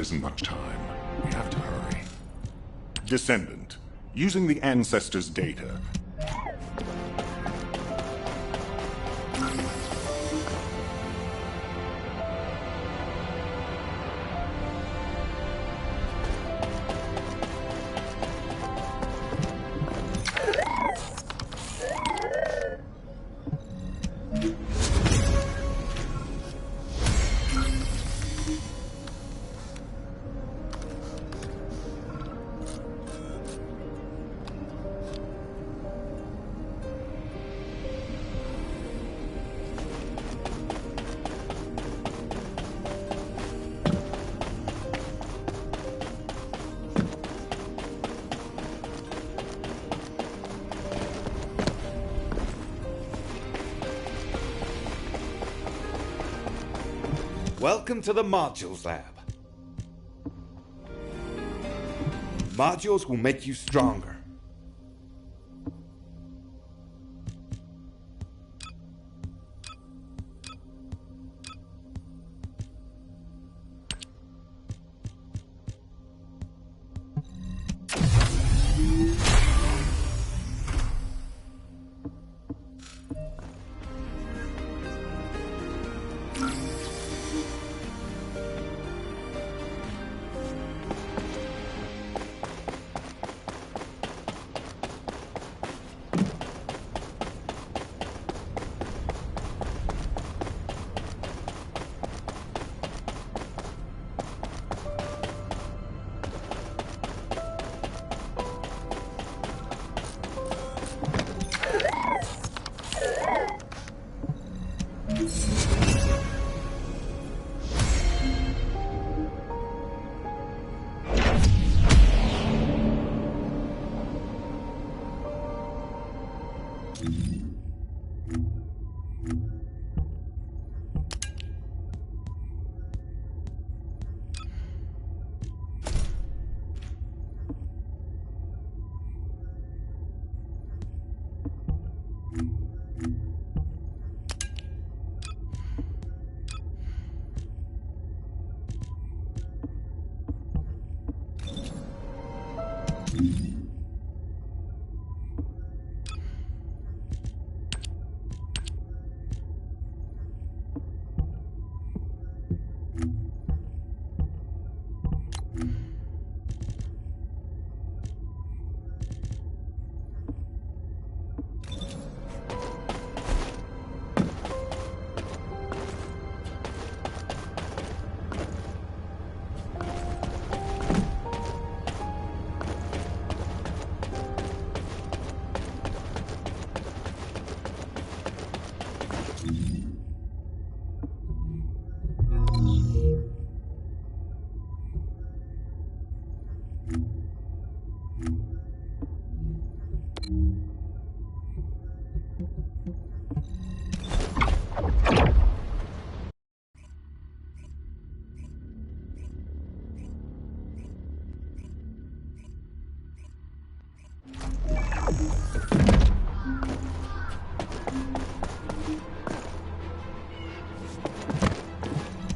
isn't much time. We have to hurry. Descendant. Using the ancestors' data. Welcome to the Modules Lab. Modules will make you stronger.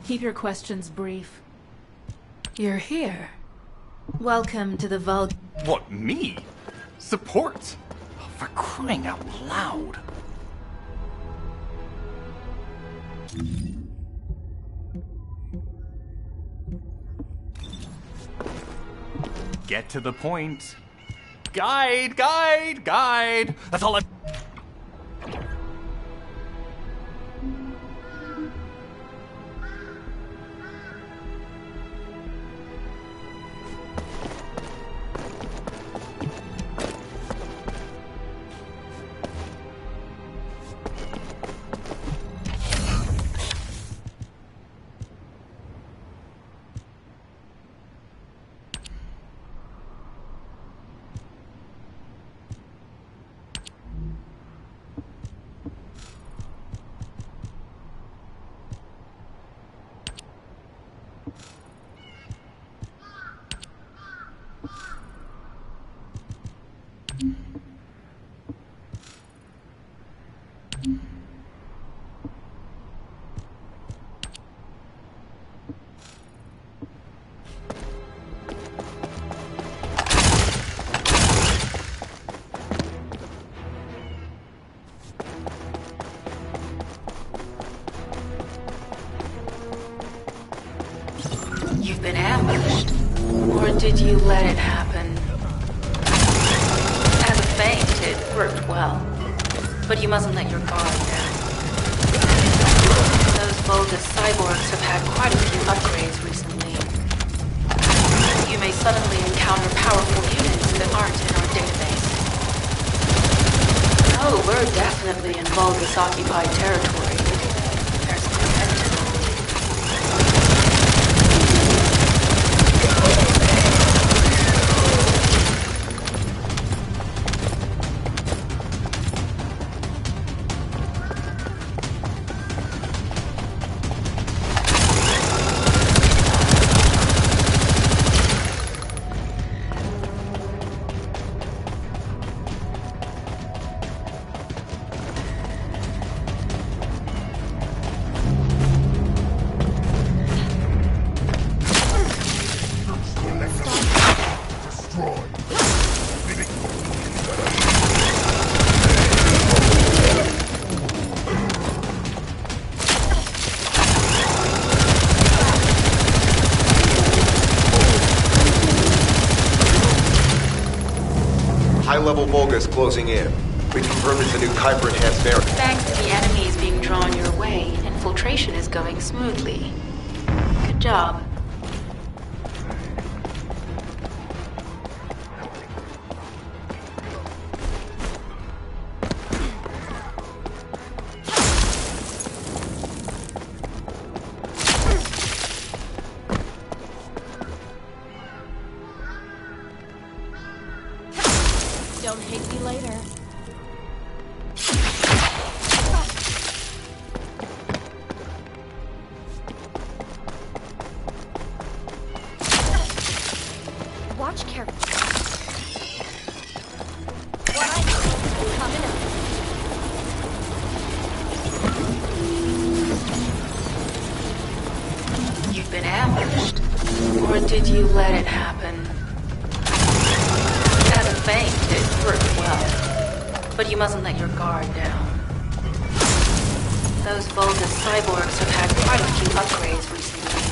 Keep your questions brief. You're here. Welcome to the Vul... What, me? Support? Oh, for crying out loud. Get to the point. Guide, guide, guide. That's all I... You've been ambushed. Or did you let it happen? As a feint, it worked well. But you mustn't let your guard down. Those bogus cyborgs have had quite a few upgrades recently. You may suddenly encounter powerful units that aren't in our database. Oh, we're definitely in Vulgus-occupied territory. There's no end to them. High-level Vulgus closing in. We confirmed it's a new Kuiper-enhanced variant. Thanks to the enemies being drawn your way, infiltration is going smoothly. Good job. Don't hate me later. Watch carefully. Coming up. You've been ambushed. Or did you let it happen? As a feint, it worked well. But you mustn't let your guard down. Those Vulgus cyborgs have had quite a few upgrades recently.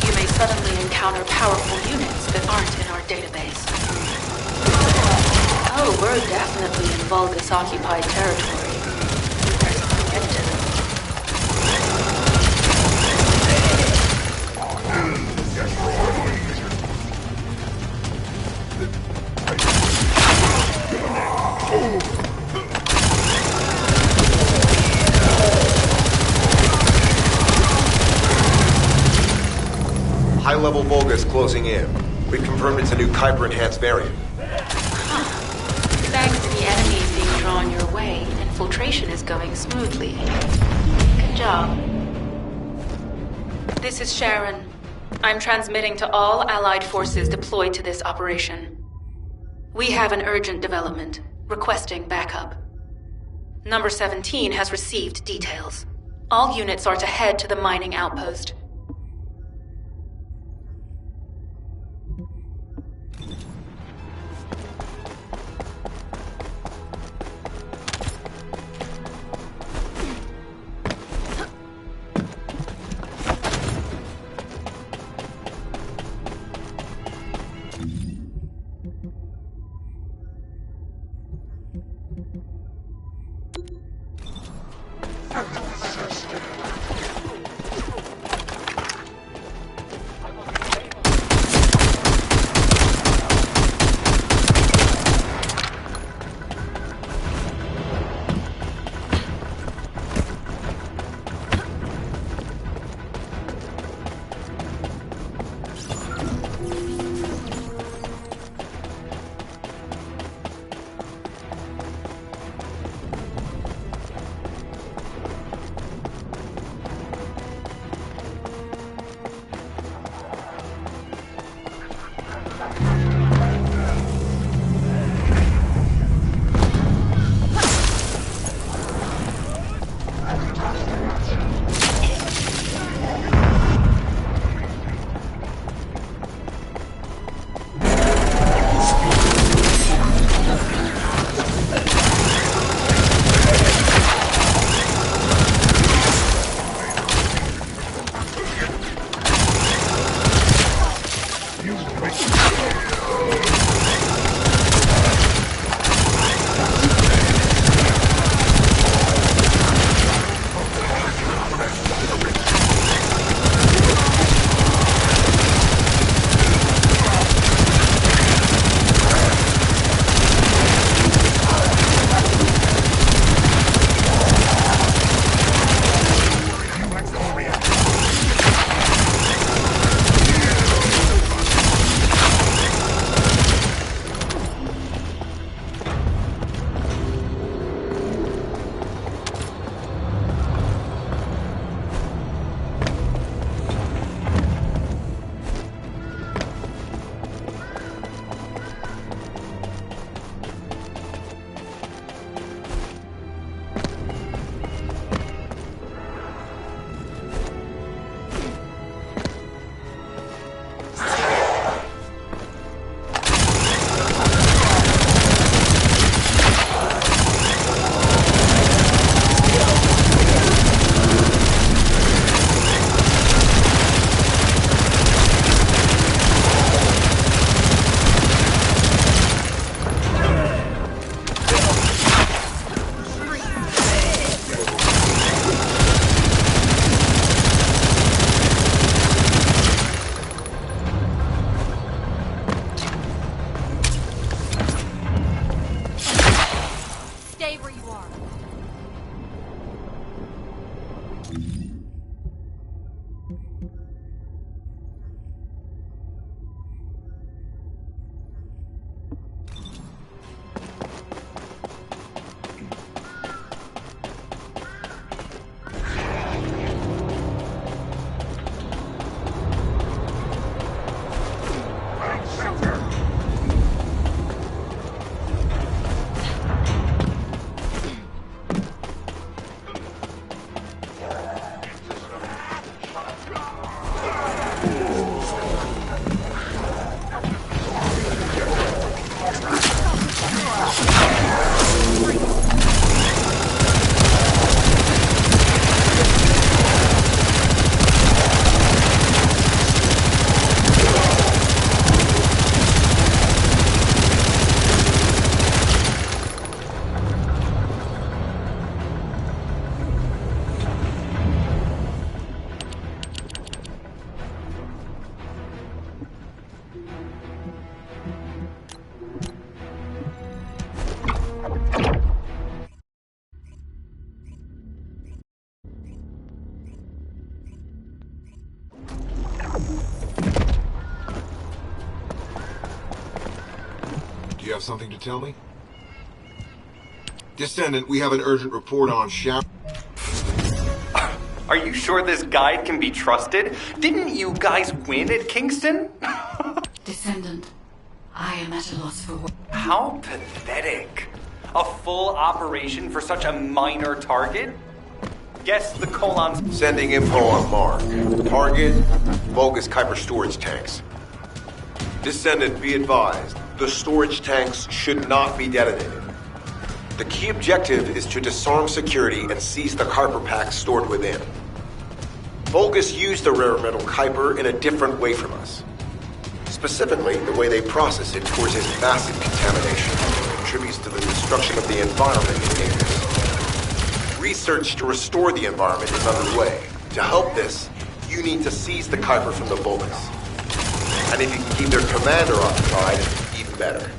You may suddenly encounter powerful units that aren't in our database. Oh, we're definitely in Vulgus-occupied territory. There's no end to them. High-level Vulgus closing in. We confirmed it's a new Kuiper-enhanced variant. Thanks to the enemies being drawn your way, infiltration is going smoothly. Good job. This is Sharon. I'm transmitting to all Allied forces deployed to this operation. We have an urgent development, requesting backup. Number 17 has received details. All units are to head to the mining outpost. Do you have something to tell me? Descendant, we have an urgent report on Sharon. Are you sure this guide can be trusted? Didn't you guys win at Kingston? Descendant, I am at a loss for words. How pathetic. A full operation for such a minor target? Guess the colons. Sending info on Mark. Target, bogus Kuiper storage tanks. Descendant, be advised. The storage tanks should not be detonated. The key objective is to disarm security and seize the Kuiper packs stored within. Vulgus used the rare metal Kuiper in a different way from us. Specifically, the way they process it causes massive contamination and contributes to the destruction of the environment in Ignis. Research to restore the environment is underway. To help this, you need to seize the Kuiper from the Vulgus. And if you can keep their commander occupied, even better.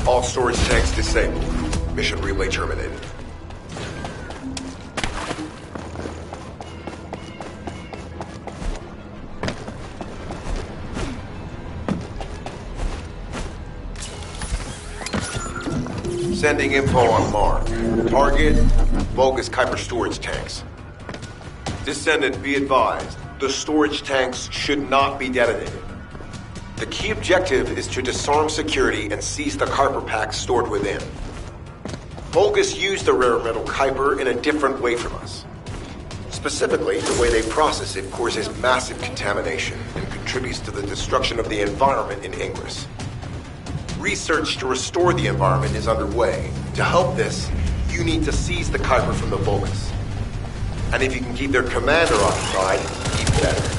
All storage tanks disabled. Mission relay terminated. Sending info on Mark. Target, bogus Kuiper storage tanks. Descendant, be advised. The storage tanks should not be detonated. The key objective is to disarm security and seize the Kuiper packs stored within. Vulgus used the rare metal Kuiper in a different way from us. Specifically, the way they process it causes massive contamination and contributes to the destruction of the environment in Ingress. Research to restore the environment is underway. To help this, you need to seize the Kuiper from the Vulgus. And if you can keep their commander occupied, even better.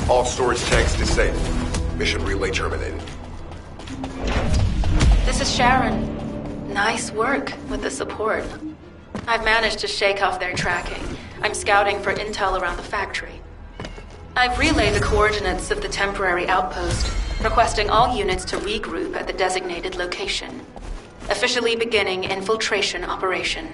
All storage tanks disabled. Mission relay terminated. This is Sharon. Nice work with the support. I've managed to shake off their tracking. I'm scouting for intel around the factory. I've relayed the coordinates of the temporary outpost, requesting all units to regroup at the designated location. Officially beginning infiltration operation.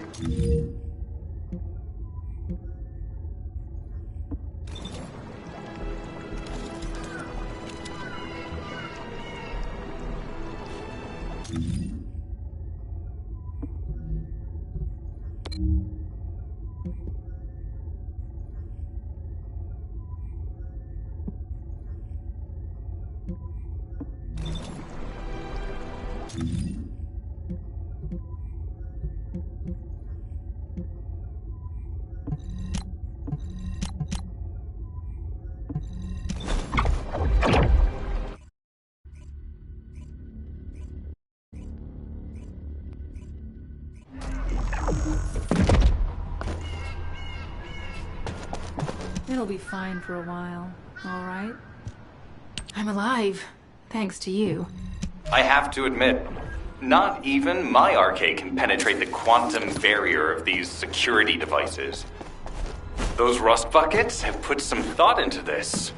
It'll be fine for a while, all right? I'm alive, thanks to you. I have to admit, not even my arcade can penetrate the quantum barrier of these security devices. Those rust buckets have put some thought into this.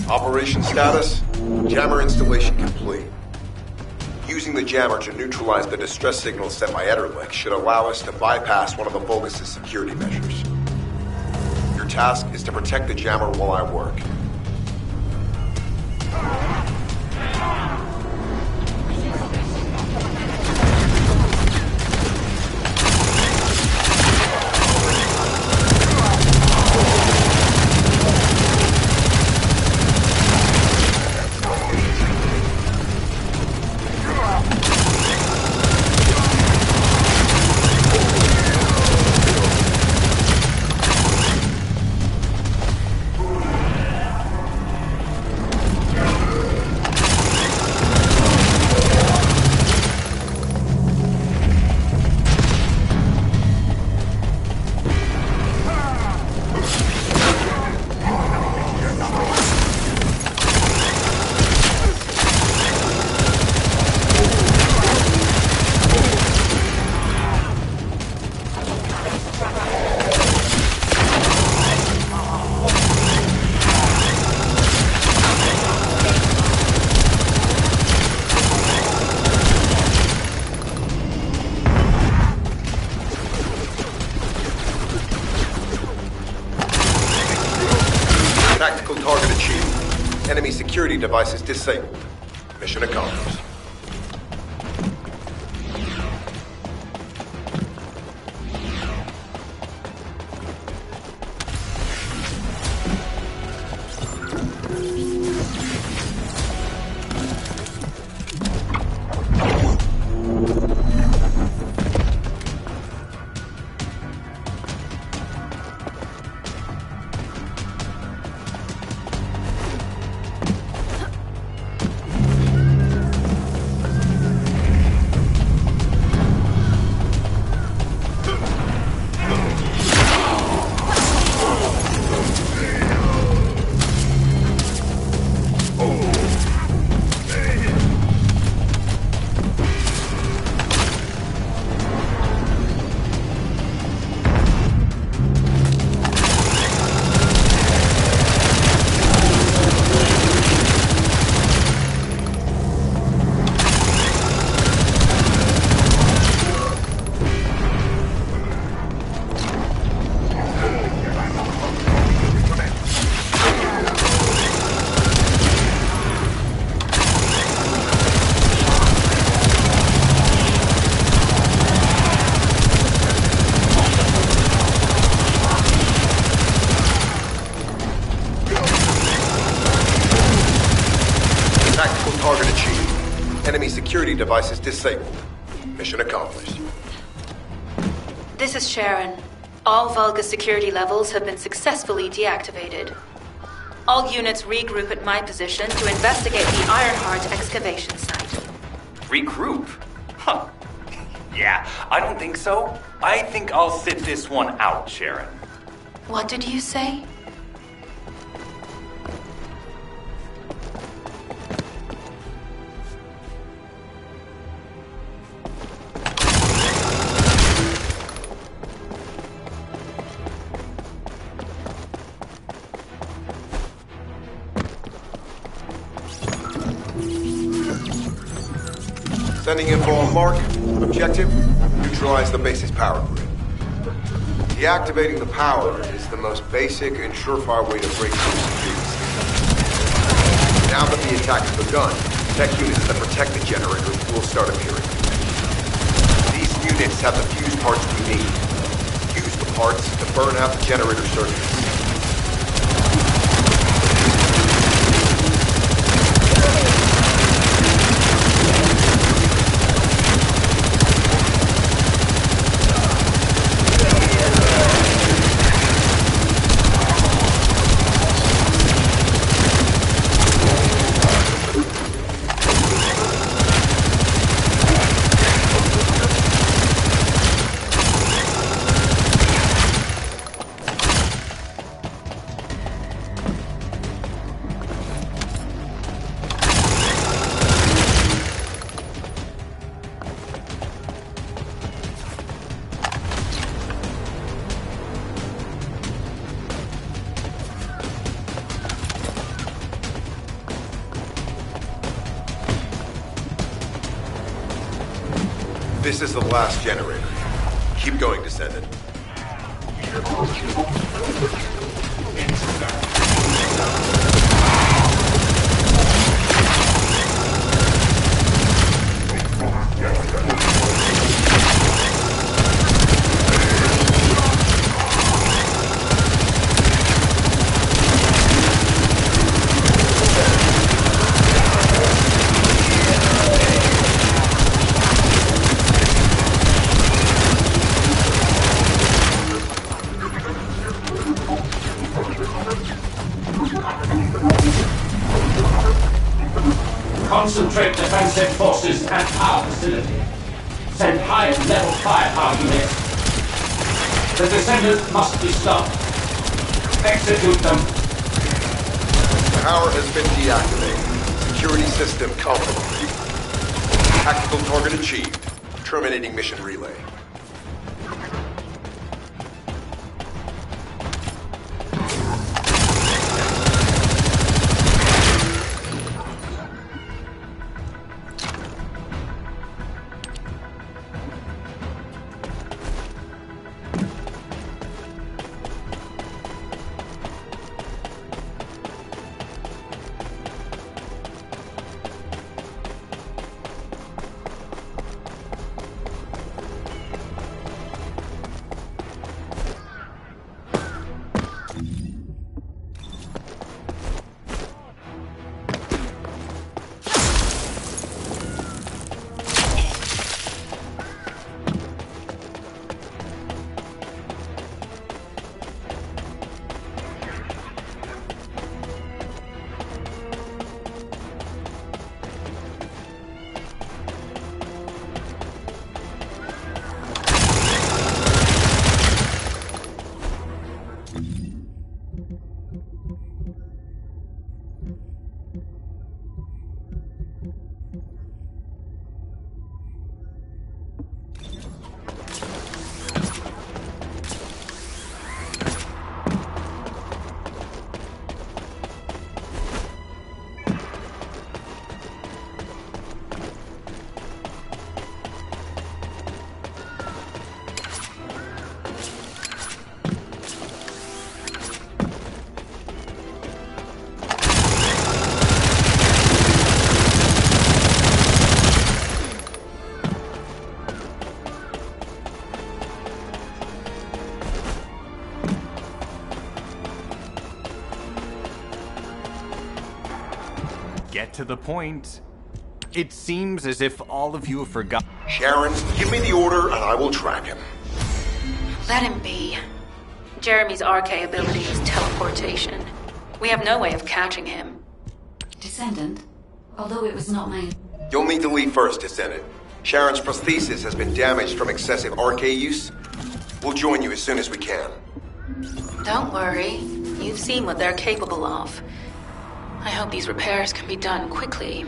Operation status, jammer installation complete. Using the jammer to neutralize the distress signal sent by Ederlich should allow us to bypass one of the Vulgus' security measures. Your task is to protect the jammer while I work. Tactical target achieved. Enemy security devices disabled. Mission accomplished. Target achieved. Enemy security devices disabled. Mission accomplished. This is Sharon. All Vulgus security levels have been successfully deactivated. All units regroup at my position to investigate the Ironheart excavation site. Regroup? Huh. Yeah, I don't think so. I think I'll sit this one out, Sharon. What did you say? Sending info on Mark. Objective, neutralize the base's power grid. Deactivating the power is the most basic and surefire way to break through security. Now that the attack has begun, tech units that protect the generator will start appearing. These units have the fuse parts we need. Use the parts to burn out the generator circuits. This is the last generator. Keep going, Descendant. Concentrate defensive forces at our facility. Send high-level firepower units. The descendant must be stopped. Execute them. Power has been deactivated. Security system compromised. Tactical target achieved. Terminating mission relay. Get to the point. It seems as if all of you have forgotten. Sharon, give me the order and I will track him. Let him be. Jeremy's RK ability is teleportation. We have no way of catching him. Descendant, although it was not my... You'll need to leave first, Descendant. Sharon's prosthesis has been damaged from excessive RK use. We'll join you as soon as we can. Don't worry. You've seen what they're capable of. I hope these repairs can be done quickly.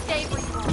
Stay where you are.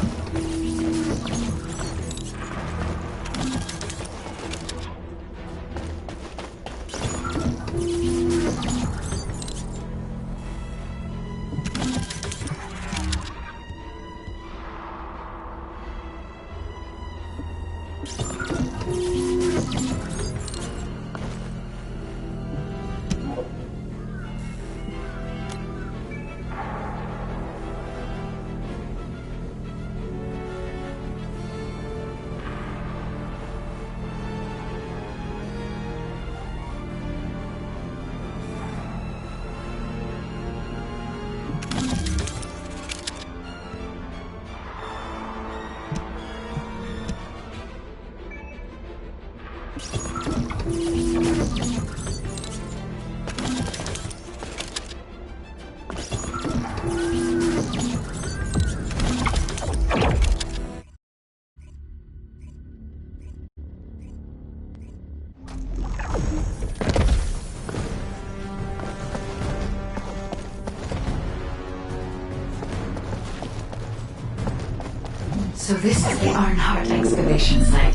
So this is the Arnhart excavation site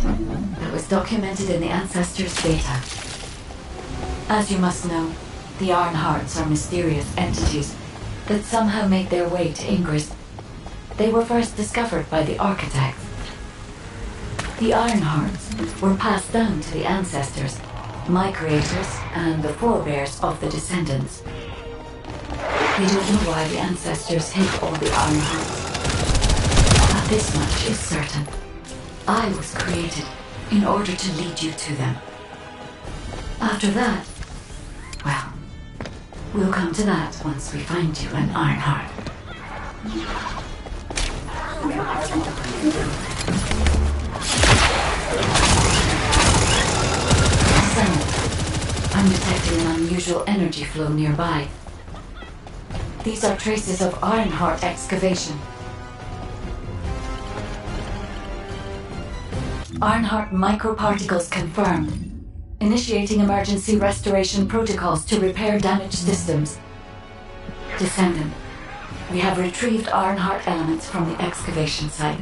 that was documented in the Ancestors' data. As you must know, the Arnharts are mysterious entities that somehow made their way to Ingress. They were first discovered by the architects. The Arnharts were passed down to the Ancestors, my creators, and the forebears of the descendants. We don't know why the Ancestors hid all the Arnharts. But this much is certain. I was created in order to lead you to them. After that, well, we'll come to that once we find you an Arnhart. Descendant. I'm detecting an unusual energy flow nearby. These are traces of Arnhart excavation. Arnhart microparticles confirmed. Initiating emergency restoration protocols to repair damaged systems. Descendant, we have retrieved Arnhart elements from the excavation site.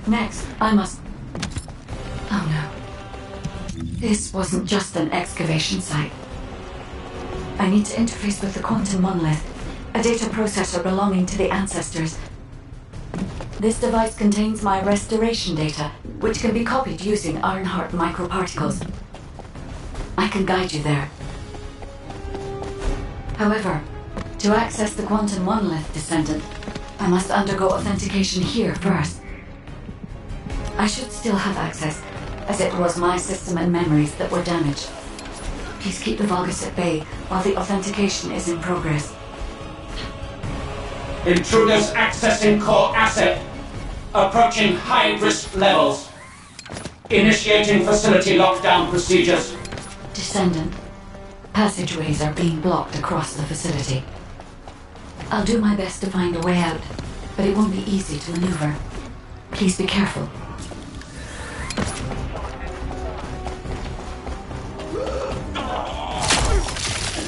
Next, I must... Oh no. This wasn't just an excavation site. I need to interface with the quantum monolith, a data processor belonging to the Ancestors. This device contains my restoration data, which can be copied using Arnhart microparticles. I can guide you there. However, to access the quantum monolith, Descendant, I must undergo authentication here first. I should still have access, as it was my system and memories that were damaged. Please keep the Vulgus at bay while the authentication is in progress. Intruders accessing core asset. Approaching high-risk levels. Initiating facility lockdown procedures. Descendant, passageways are being blocked across the facility. I'll do my best to find a way out, but it won't be easy to maneuver. Please be careful.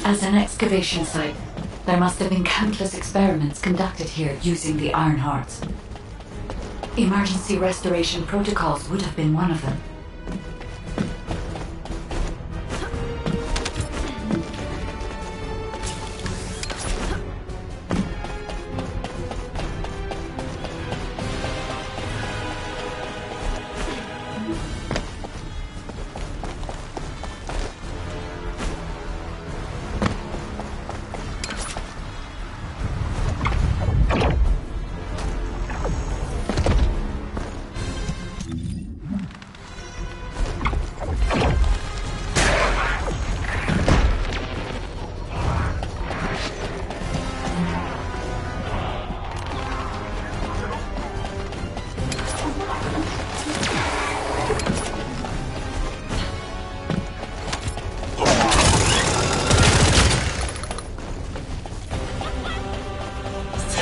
As an excavation site, there must have been countless experiments conducted here using the Arnharts. Emergency restoration protocols would have been one of them.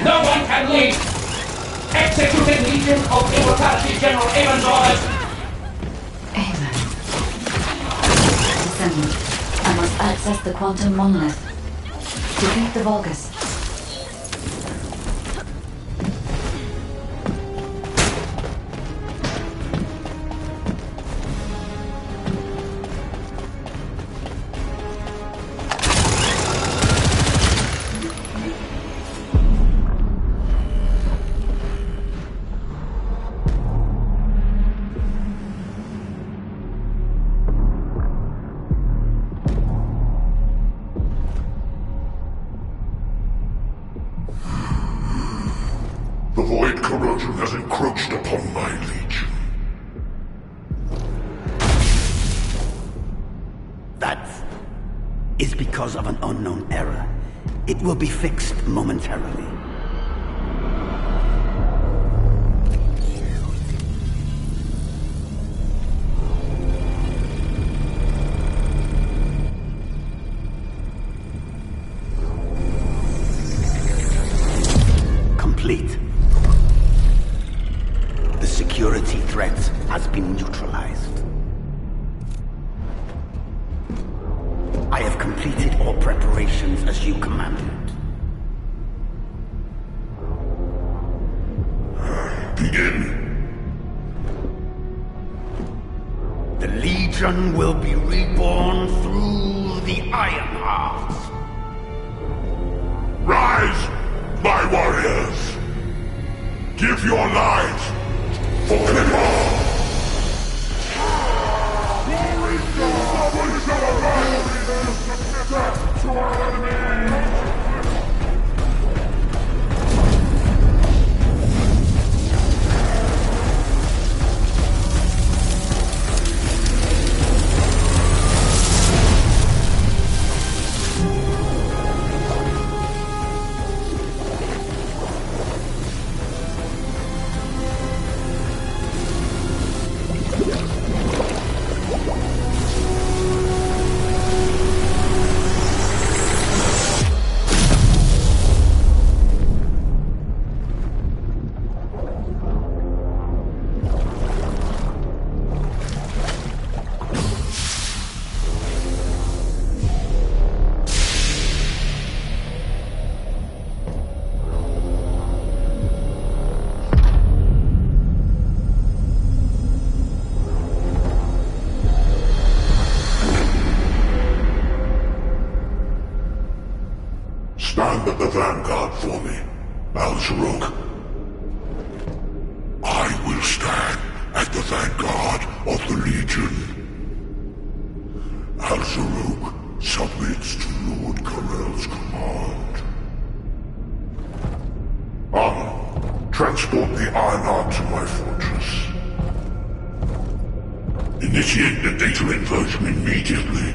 No one can leave! Executed Legion of Immortality General Avon's orders access the quantum monolith. Defeat the Vulgus. The void corrosion has encroached upon my legion. That is because of an unknown error. It will be fixed momentarily. Complete. The security threat has been neutralized. I have completed all preparations as you commanded. Begin. The Legion will be reborn through the Iron Heart. Rise, my warriors! Give your lives for Clipper! To our enemy! Stand at the vanguard for me, Al-Zaruk. I will stand at the vanguard of the Legion. Al-Zaruk submits to Lord Karel's command. Transport the Ironheart to my fortress. Initiate the data inversion immediately.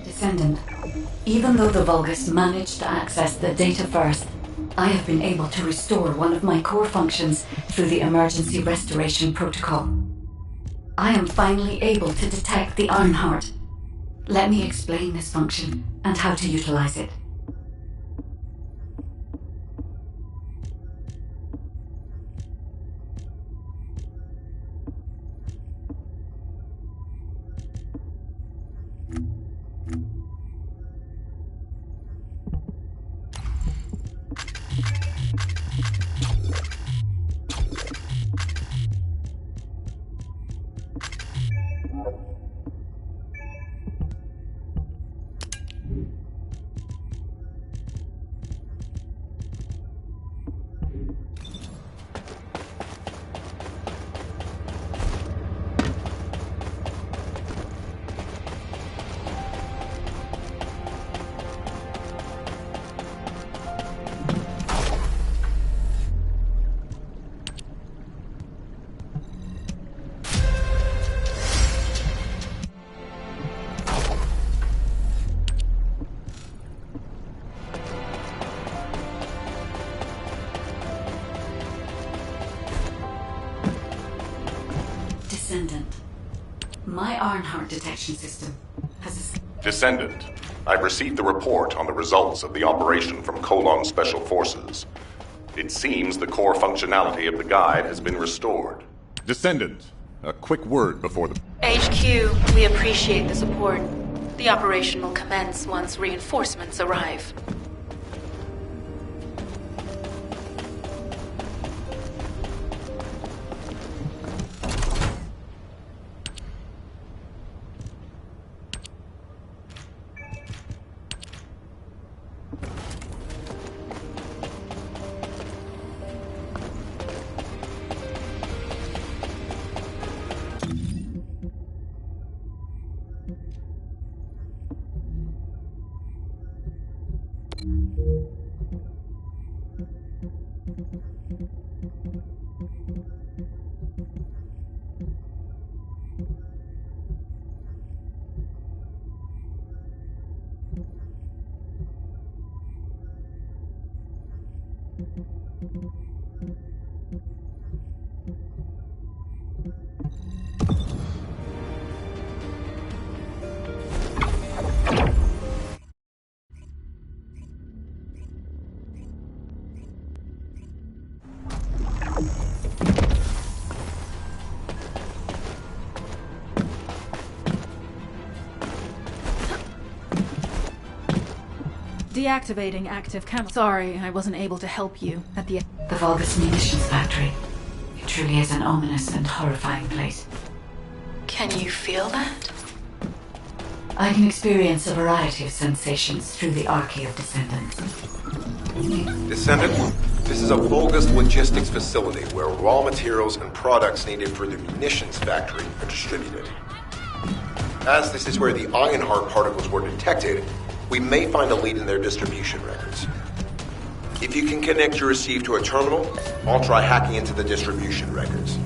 Descendant, even though the Vulgus managed to access the data first, I have been able to restore one of my core functions through the emergency restoration protocol. I am finally able to detect the Ironheart. Let me explain this function and how to utilize it. Descendant. My Ironheart detection system has a... Descendant, I've received the report on the results of the operation from Colon Special Forces. It seems the core functionality of the guide has been restored. Descendant, a quick word before the... HQ, we appreciate the support. The operation will commence once reinforcements arrive. Deactivating active cam. Sorry, I wasn't able to help you at the... The Vulgus munitions factory. It truly is an ominous and horrifying place. Can you feel that? I can experience a variety of sensations through the Archae of Descendants. Descendant, this is a Vulgus logistics facility where raw materials and products needed for the munitions factory are distributed. As this is where the Ironheart particles were detected, we may find a lead in their distribution records. If you can connect your receive to a terminal, I'll try hacking into the distribution records.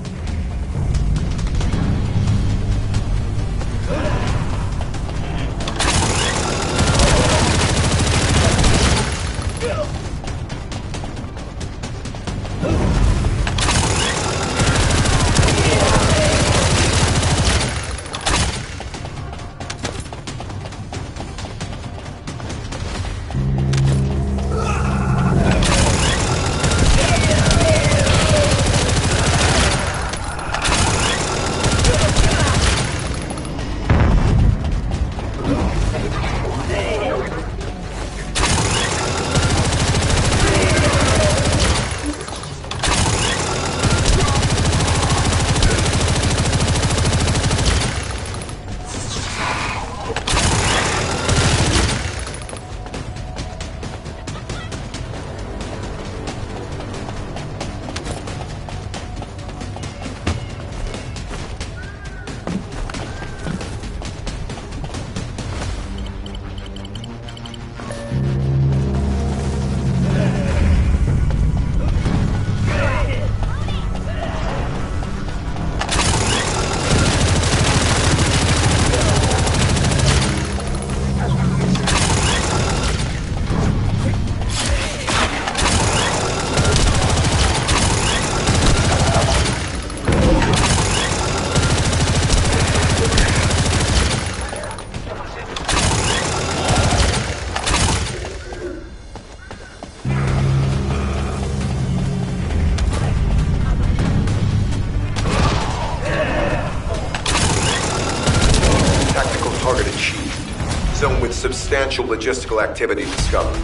potential logistical activity discovered.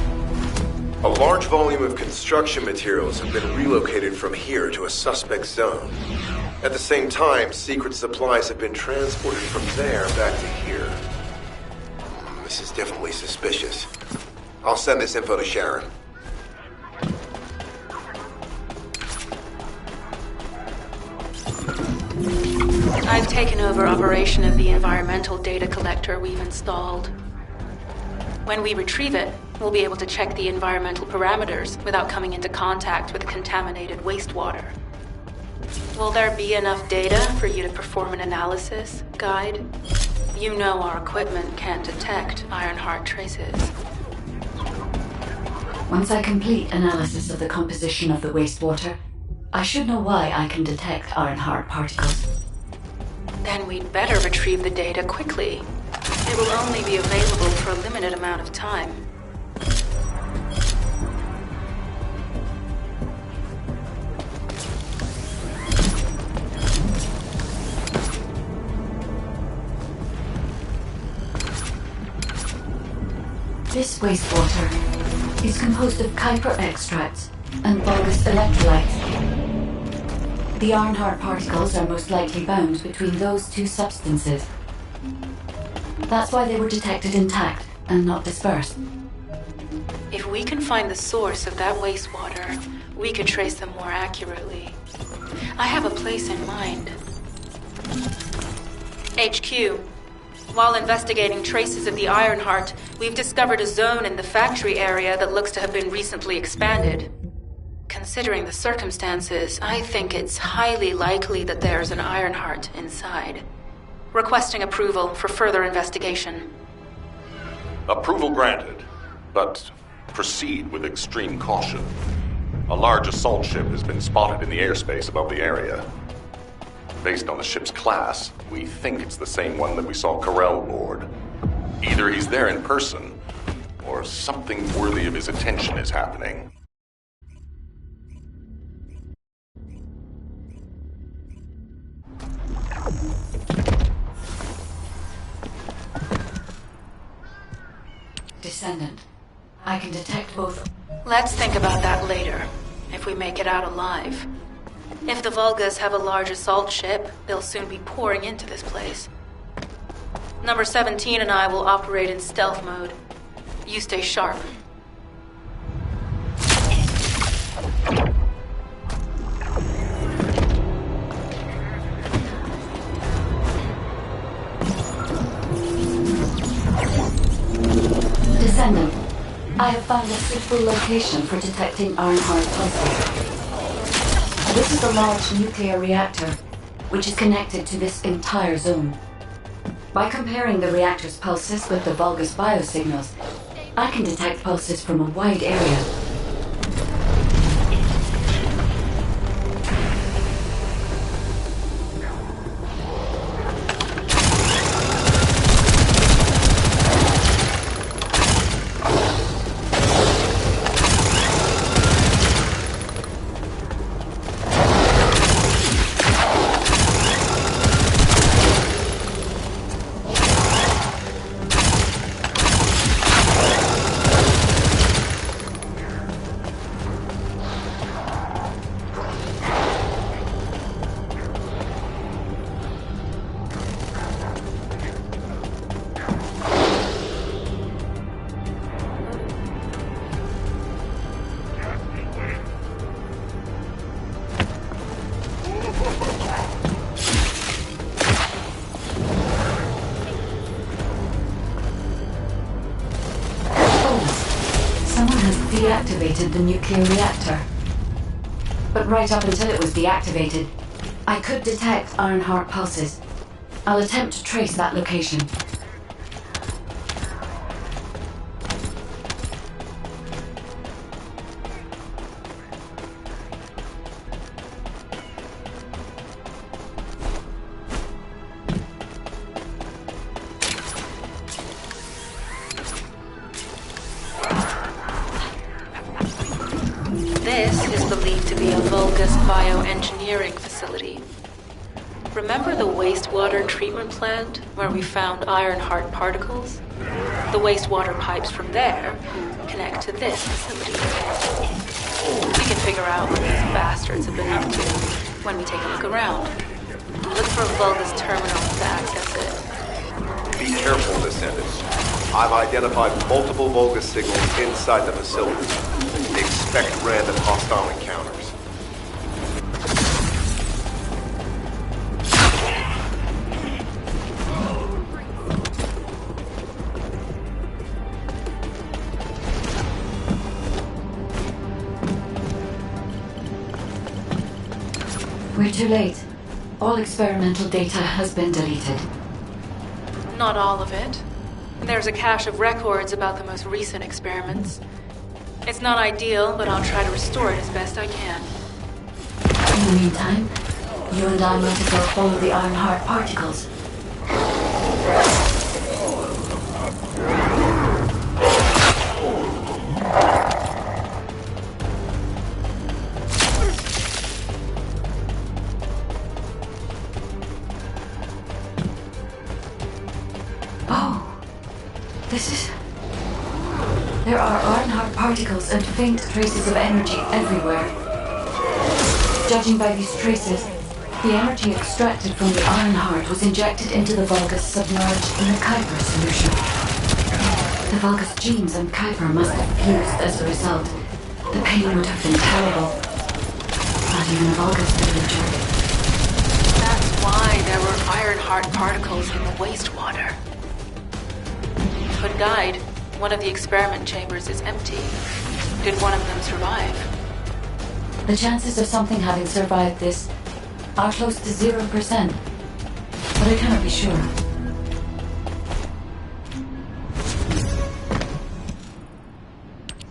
A large volume of construction materials have been relocated from here to a suspect zone. At the same time, secret supplies have been transported from there back to here. This is definitely suspicious. I'll send this info to Sharon. I've taken over operation of the environmental data collector we've installed. When we retrieve it, we'll be able to check the environmental parameters without coming into contact with contaminated wastewater. Will there be enough data for you to perform an analysis, Guide? You know our equipment can't detect Ironheart traces. Once I complete analysis of the composition of the wastewater, I should know why I can detect Ironheart particles. Then we'd better retrieve the data quickly. It will only be available for a limited amount of time. This wastewater is composed of Kuiper extracts and Vulgus electrolytes. The Ironheart particles are most likely bound between those two substances. That's why they were detected intact and not dispersed. If we can find the source of that wastewater, we could trace them more accurately. I have a place in mind. HQ. While investigating traces of the Ironheart, we've discovered a zone in the factory area that looks to have been recently expanded. Considering the circumstances, I think it's highly likely that there's an Ironheart inside. Requesting approval for further investigation. Approval granted, but proceed with extreme caution. A large assault ship has been spotted in the airspace above the area. Based on the ship's class, we think it's the same one that we saw Carell board. Either he's there in person, or something worthy of his attention is happening. Descendant. I can detect both. Let's think about that later, if we make it out alive. If the Vulgas have a large assault ship, they'll soon be pouring into this place. Number 17 and I will operate in stealth mode. You stay sharp. Descendant. I have found a suitable location for detecting Ironheart pulses. This is a large nuclear reactor, which is connected to this entire zone. By comparing the reactor's pulses with the Vulgus biosignals, I can detect pulses from a wide area. Deactivated the nuclear reactor. But right up until it was deactivated, I could detect Ironheart pulses. I'll attempt to trace that location. This is believed to be a Vulgus bioengineering facility. Remember the wastewater treatment plant where we found Ironheart particles? The wastewater pipes from there connect to this facility. We can figure out what these bastards have been up to when we take a look around. Look for Vulgus terminal to access it. Be careful, Descendants. I've identified multiple Vulgus signals inside the facility. Expect random hostile encounters. We're too late. All experimental data has been deleted. Not all of it. There's a cache of records about the most recent experiments. It's not ideal, but I'll try to restore it as best I can. In the meantime, you and I might as well follow the Ironheart particles. There are Ironheart particles and faint traces of energy everywhere. Judging by these traces, the energy extracted from the Ironheart was injected into the Vulgus submerged in a Kuiper solution. The Vulgus genes and Kuiper must have fused as a result. The pain would have been terrible. Not even a Vulgus could have endured it. That's why there were Ironheart particles in the wastewater. But Guide, one of the experiment chambers is empty. Did one of them survive? The chances of something having survived this are close to 0%, but I cannot be sure.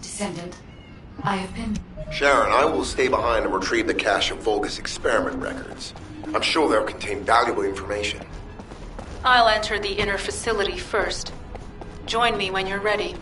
Descendant, I have been... Sharon, I will stay behind and retrieve the cache of Vulgus experiment records. I'm sure they'll contain valuable information. I'll enter the inner facility first. Join me when you're ready.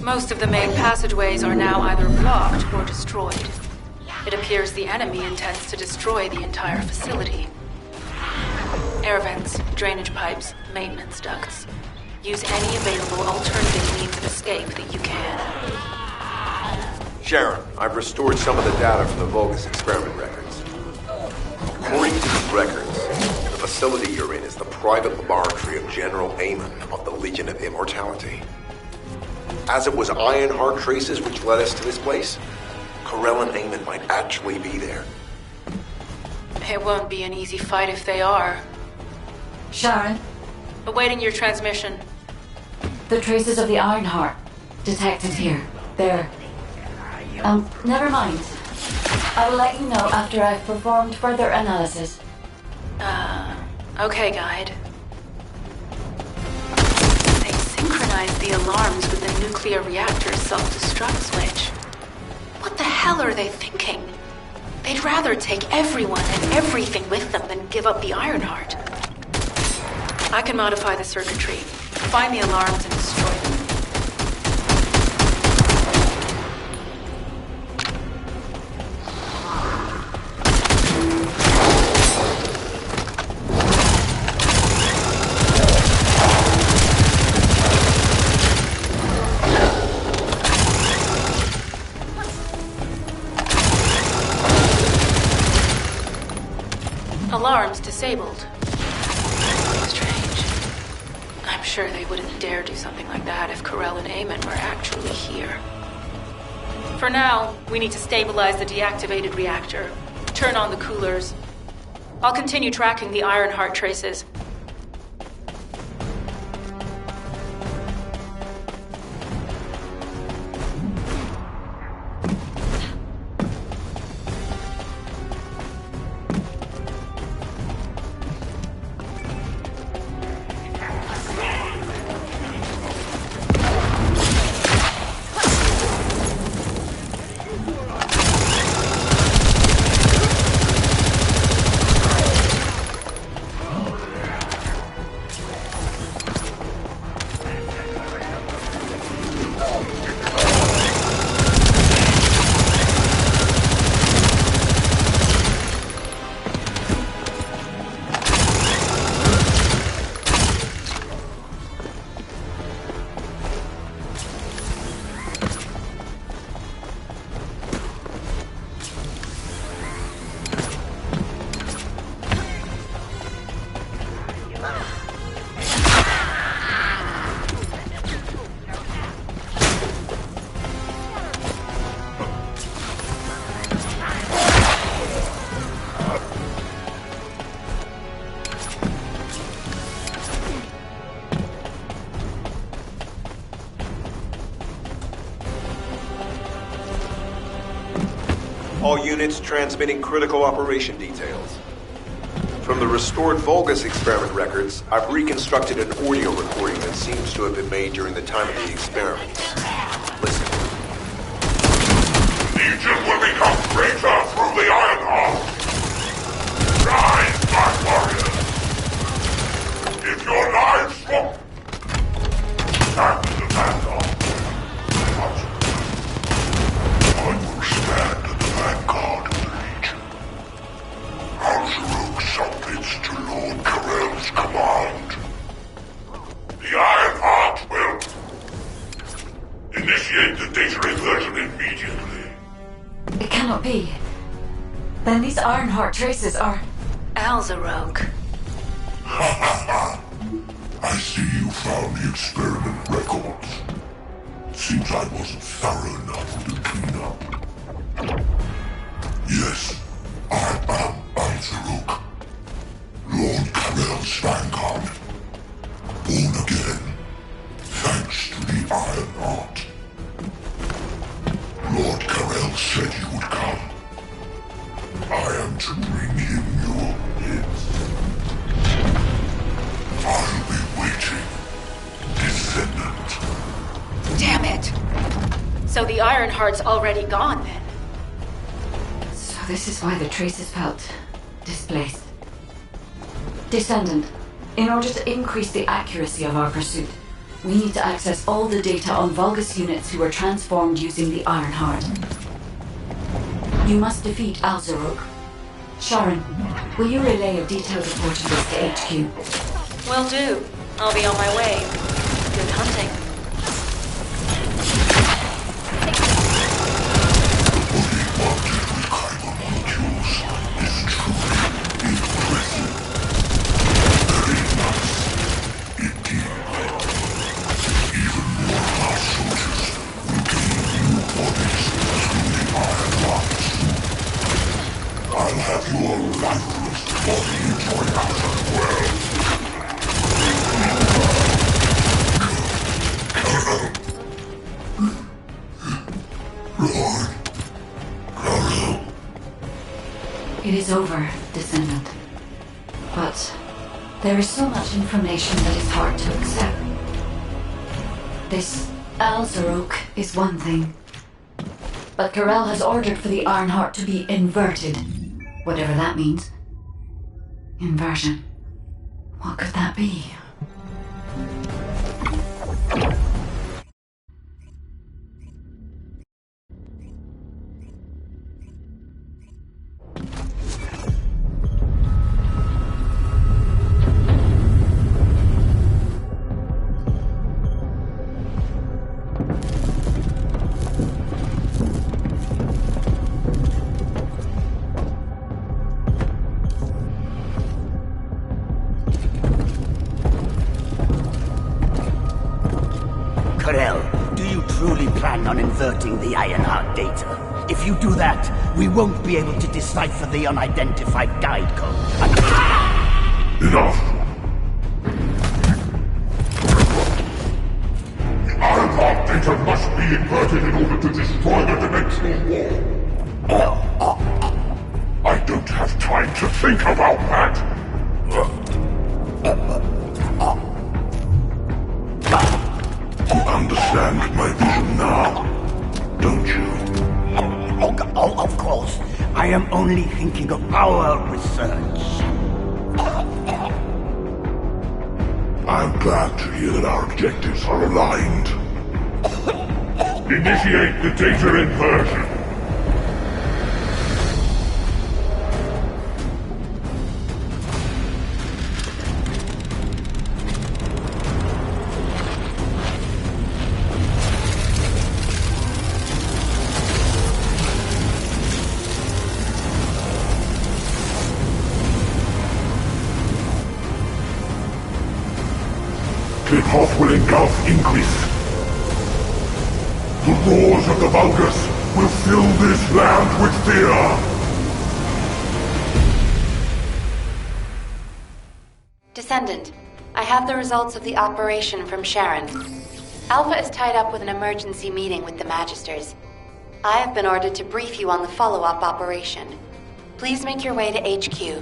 Most of the main passageways are now either blocked or destroyed. It appears the enemy intends to destroy the entire facility. Air vents, drainage pipes, maintenance ducts. Use any available alternative means of escape that you can. Sharon, I've restored some of the data from the Vulgus experiment records. According to these records, the facility you're in is the private laboratory of General Amon of the Legion of Immortality. As it was Ironheart traces which led us to this place, Corell and Amon might actually be there. It won't be an easy fight if they are. Sharon? Awaiting your transmission. The traces of the Ironheart detected here. There. Never mind. I will let you know after I've performed further analysis. Okay, Guide. They synchronized the alarms with the nuclear reactor's self-destruct switch. What the hell are they thinking? They'd rather take everyone and everything with them than give up the Ironheart. I can modify the circuitry, find the alarms, and destroy them. Alarms disabled. Strange. I'm sure they wouldn't dare do something like that if Corell and Eamon were actually here. For now, we need to stabilize the deactivated reactor, turn on the coolers. I'll continue tracking the Ironheart traces. All units transmitting critical operation details. From the restored Vulgus experiment records, I've reconstructed an audio recording that seems to have been made during the time of the experiments. Listen. Legion will become greater through the Ironheart. Rise, Black Warriors! If your lives swap, stand in the vanguard. I will stand at the vanguard of the Legion. Al-Zaruk submits to Lord Corell's command. The Ironheart will initiate the data reversion immediately. It cannot be. Then these Ironheart traces are... Al-Zaruk. I see you found the experiment records. Seems I wasn't thorough enough to clean up. Yes, I am Al-Zaruk, Lord Corell's vanguard. Born again, thanks to the Ironheart. Lord Corell said you would come. I am to bring him your hits. I'll be waiting, descendant. Damn it! So the Ironheart's already gone, then? So this is why the traces felt displaced. Descendant, in order to increase the accuracy of our pursuit, we need to access all the data on Vulgus units who were transformed using the Ironheart. You must defeat Al-Zaruk. Sharon, will you relay a detailed report of this to HQ? Will do. I'll be on my way. Good hunting. It is over, Descendant. But there is so much information that is hard to accept. This Al-Zaruk is one thing. But Corell has ordered for the Ironheart to be inverted. Whatever that means. Inversion. What could that be? Corel, do you truly plan on inverting the Ironheart data? If you do that, we won't be able to decipher the unidentified guide code. Enough! The Ironheart data must be inverted in order to destroy the dimensional wall. I don't have time to think about that! You understand my vision now, don't you? Oh, of course. I am only thinking of our research. I'm glad to hear that our objectives are aligned. Initiate the data inversion. Clip-off will engulf Increase. The roars of the Vulgus will fill this land with fear! Descendant, I have the results of the operation from Sharon. Alpha is tied up with an emergency meeting with the Magisters. I have been ordered to brief you on the follow-up operation. Please make your way to HQ.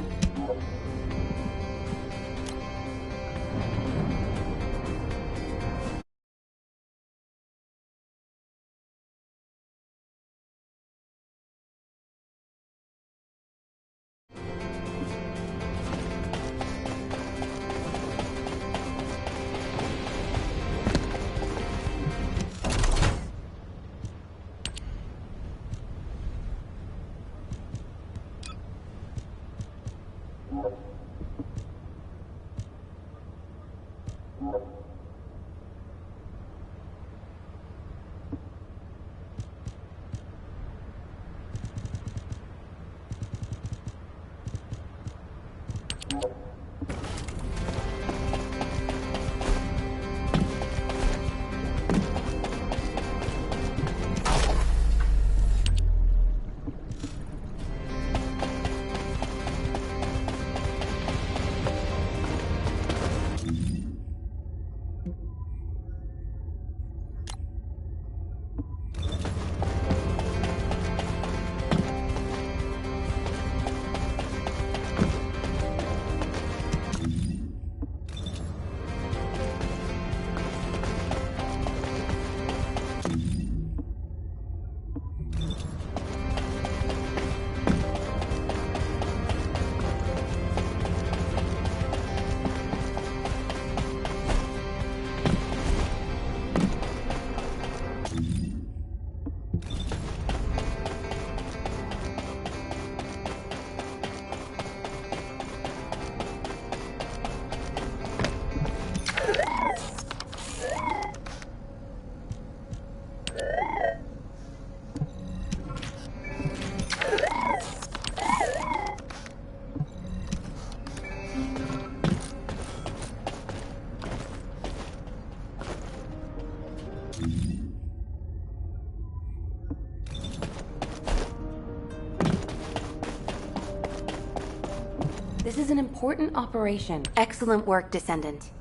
This is an important operation. Excellent work, Descendant.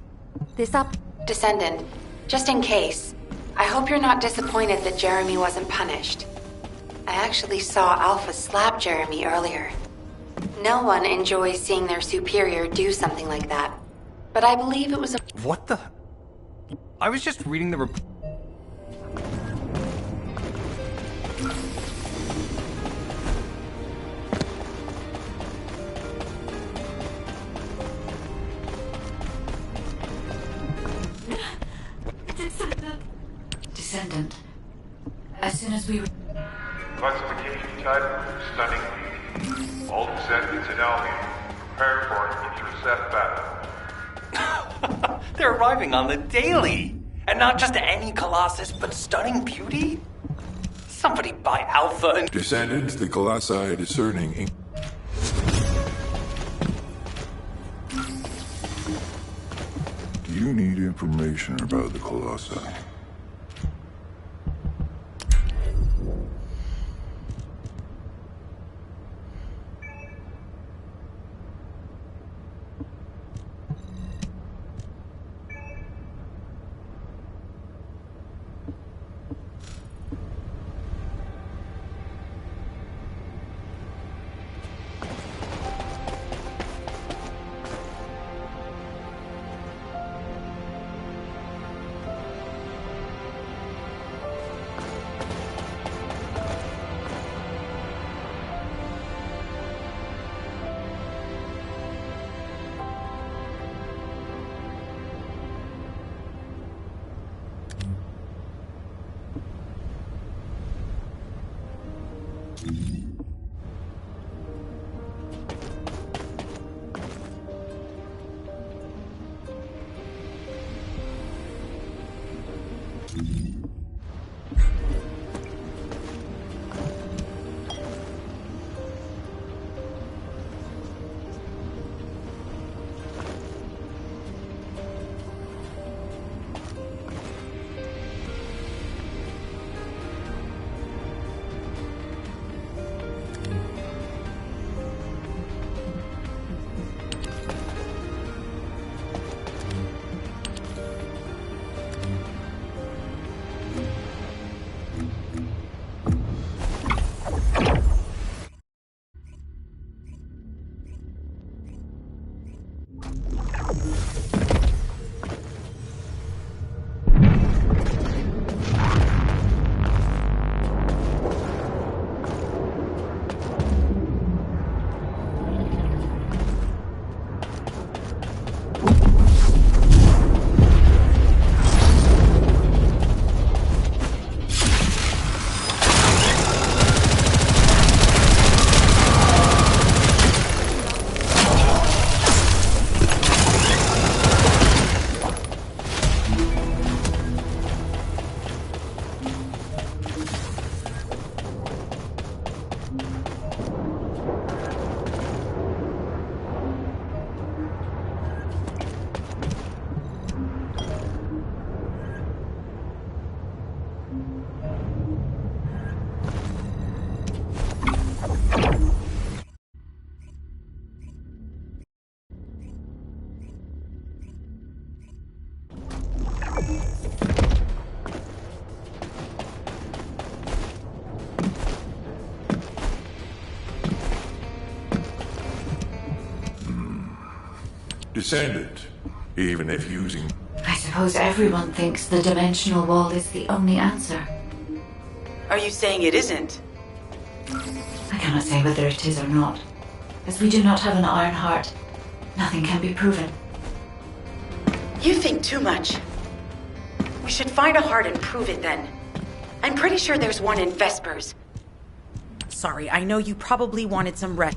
Descendant, just in case, I hope you're not disappointed that Jeremy wasn't punished. I actually saw Alpha slap Jeremy earlier. No one enjoys seeing their superior do something like that. But I believe it was a... What the... I was just reading the report. Descendant. As soon as we... Classification type, stunning beauty. All descendants in Albion, prepare for an intercept battle. They're arriving on the daily! And not just any Colossus, but stunning beauty? Somebody buy Alpha and... Descendants, the Colossi are discerning. Do you need information about the Colossi? Descendant, even if using... I suppose everyone thinks the dimensional wall is the only answer. Are you saying it isn't? I cannot say whether it is or not. As we do not have an iron heart, nothing can be proven. You think too much. We should find a heart and prove it then. I'm pretty sure there's one in Vespers. Sorry, I know you probably wanted some rest.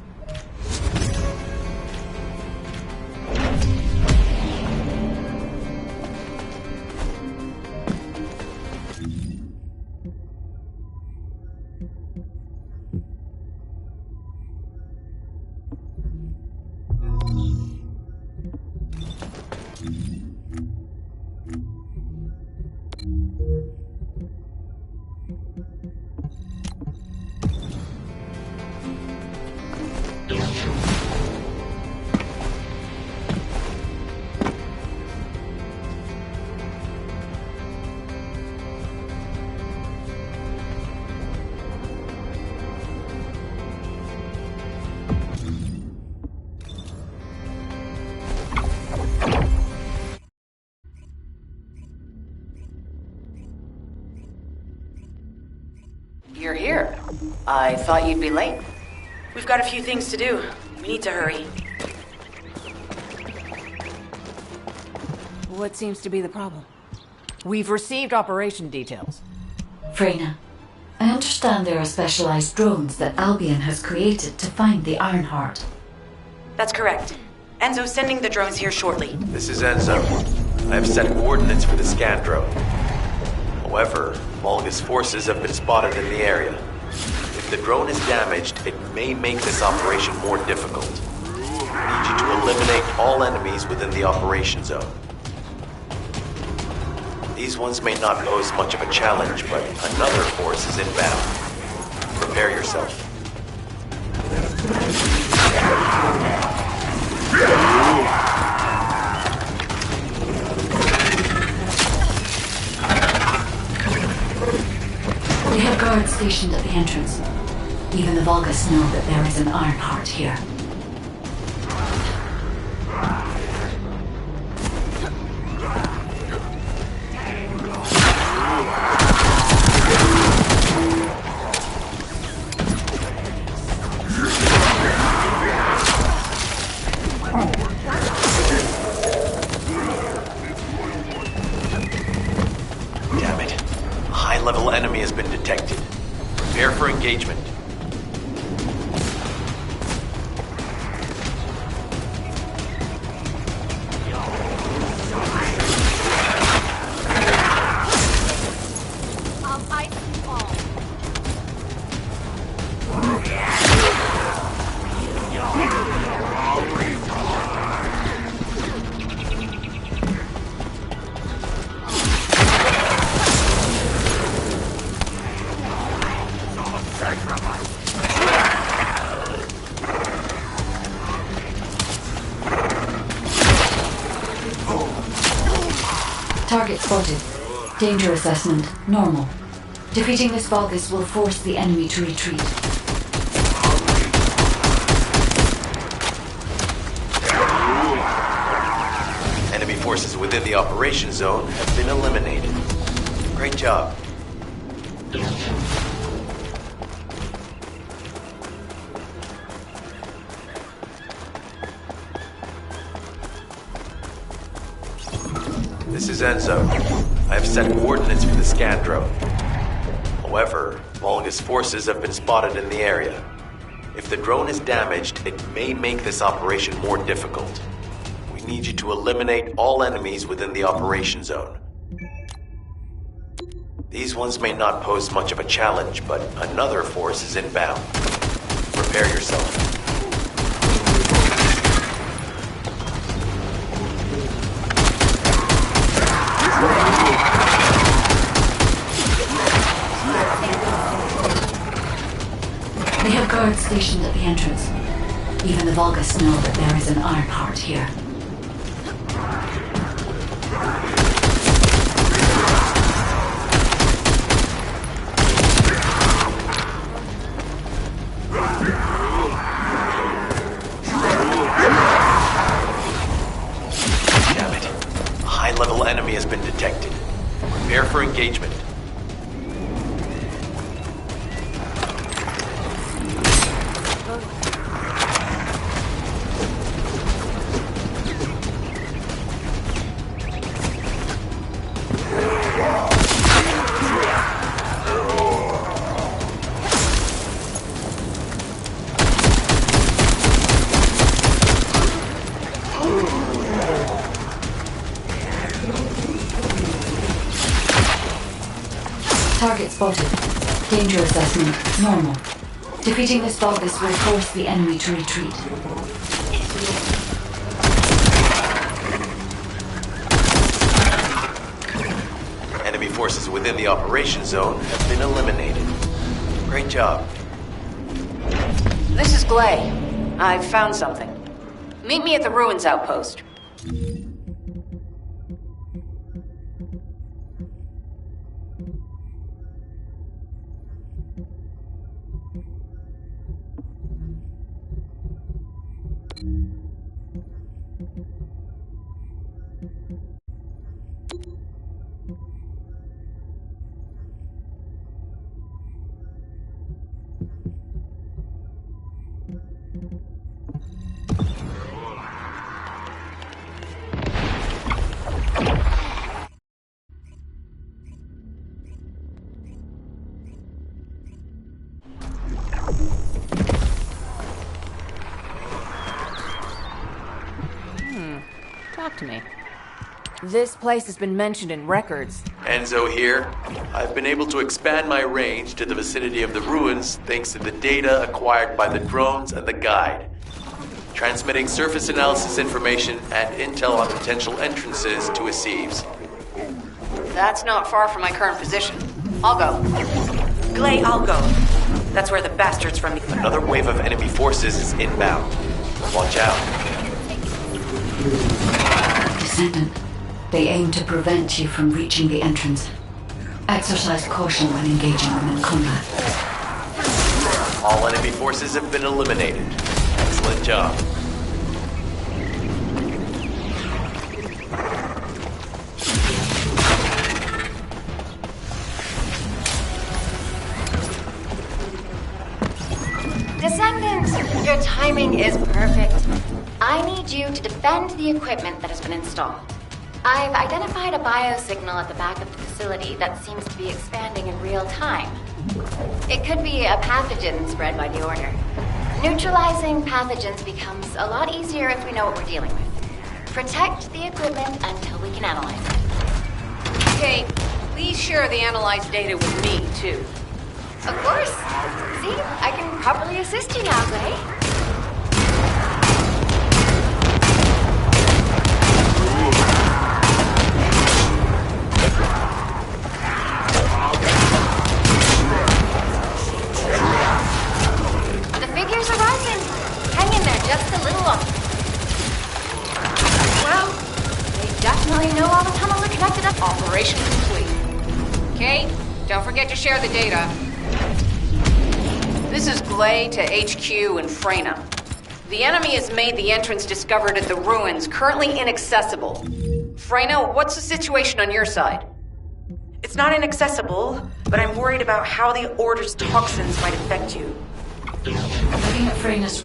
You're here. I thought you'd be late. We've got a few things to do. We need to hurry. What seems to be the problem? We've received operation details. Freyna, I understand there are specialized drones that Albion has created to find the Ironheart. That's correct. Enzo's sending the drones here shortly. This is Enzo. I have set coordinates for the scan drone. However, Volgus forces have been spotted in the area. If the drone is damaged, it may make this operation more difficult. I need you to eliminate all enemies within the operation zone. These ones may not pose much of a challenge, but another force is inbound. Prepare yourself. We have guards stationed at the entrance. Even the Volgus know that there is an Ironheart here. Damn it. A high-level enemy has been detected. Prepare for engagement. spotted. Danger assessment, normal. Defeating this Vulgus will force the enemy to retreat. Enemy forces within the operation zone have been eliminated. Great job. This is Enzo. I have set coordinates for the scan drone. However, Vulgus forces have been spotted in the area. If the drone is damaged, it may make this operation more difficult. We need you to eliminate all enemies within the operation zone. These ones may not pose much of a challenge, but another force is inbound. Prepare yourself. They have guards stationed at the entrance. Even the Vulgus know that there is an Ironheart here. Damn it. A high-level enemy has been detected. Prepare for engagement. Target spotted. Danger assessment, normal. Defeating this Vulgus will force the enemy to retreat. Enemy forces within the operation zone have been eliminated. Great job. This is Glay. I've found something. Meet me at the ruins outpost. Talk to me. This place has been mentioned in records. Enzo here. I've been able to expand my range to the vicinity of the ruins thanks to the data acquired by the drones and the guide. Transmitting surface analysis information and intel on potential entrances to Aceves. That's not far from my current position. I'll go. Glay, I'll go. That's where the bastards from the... Another wave of enemy forces is inbound. Watch out. Descendant, they aim to prevent you from reaching the entrance. Exercise caution when engaging them in combat. All enemy forces have been eliminated. Excellent job. Descendant, your timing is perfect. I need you to defend the equipment that has been installed. I've identified a biosignal at the back of the facility that seems to be expanding in real time. It could be a pathogen spread by the Order. Neutralizing pathogens becomes a lot easier if we know what we're dealing with. Protect the equipment until we can analyze it. Okay, please share the analyzed data with me, too. Of course. See, I can properly assist you now, Glay. The figures are rising. Hang in there just a little longer. Well, they definitely know all the tunnels are connected up. Operation Kate, don't forget to share the data. This is Glay to HQ in Freyna. The enemy has made the entrance discovered at the ruins currently inaccessible. Freyna, what's the situation on your side? It's not inaccessible, but I'm worried about how the Order's toxins might affect you. Looking at Freyna's...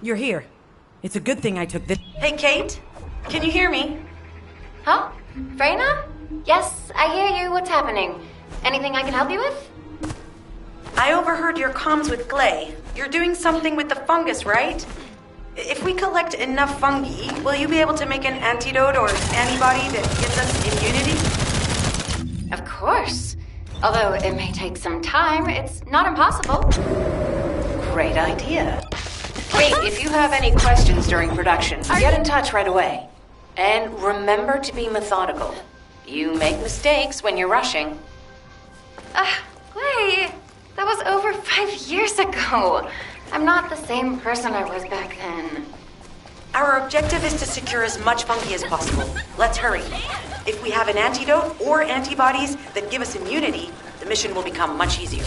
You're here. It's a good thing I took this. Hey, Kate? Can you hear me? Huh? Freyna? Yes, I hear you. What's happening? Anything I can help you with? I overheard your comms with Glay. You're doing something with the fungus, right? If we collect enough fungi, will you be able to make an antidote or antibody that gives us immunity? Of course. Although it may take some time, it's not impossible. Great idea. Kate, if you have any questions during production, get in touch right away. And remember to be methodical. You make mistakes when you're rushing. Glay, that was over 5 years ago. I'm not the same person I was back then. Our objective is to secure as much fungi as possible. Let's hurry. If we have an antidote or antibodies that give us immunity, the mission will become much easier.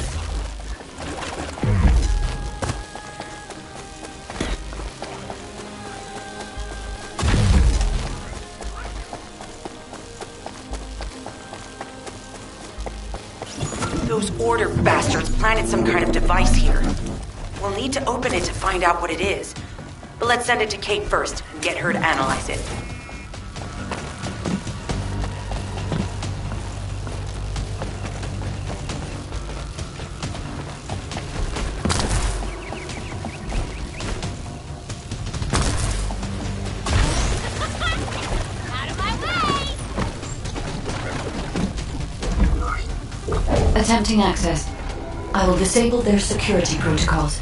Those Order bastards planted some kind of device here. We'll need to open it to find out what it is. But let's send it to Kate first and get her to analyze it. Attempting access. I will disable their security protocols.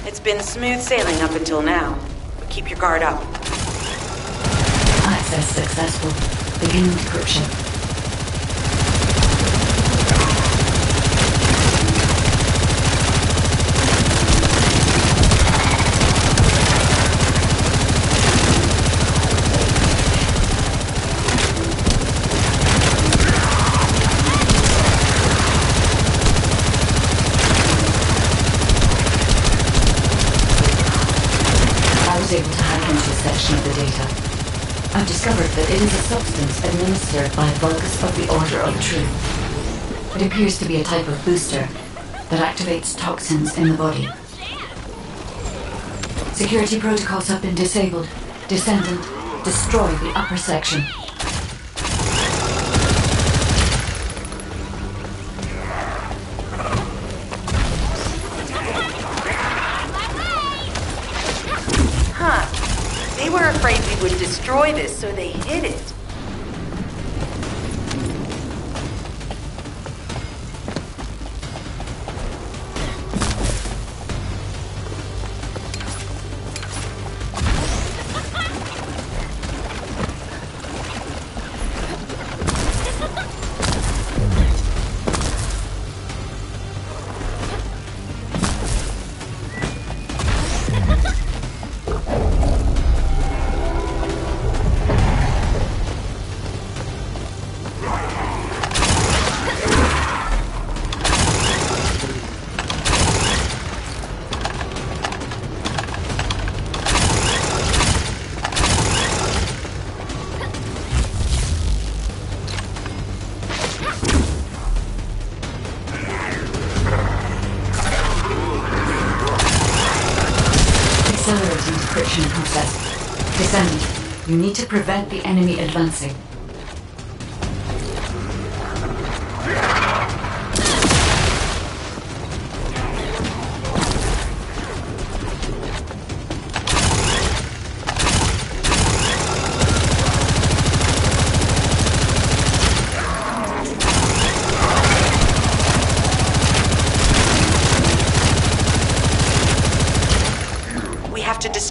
It's been smooth sailing up until now. Keep your guard up. Access successful. Beginning decryption. Able to hack into a section of the data. I've discovered that it is a substance administered by Vulgus of the Order of Truth. It appears to be a type of booster that activates toxins in the body. Security protocols have been disabled. Descendant, destroy the upper section. They were afraid we would destroy this, so they hid it. Accelerating decryption process. Descendant, you need to prevent the enemy advancing.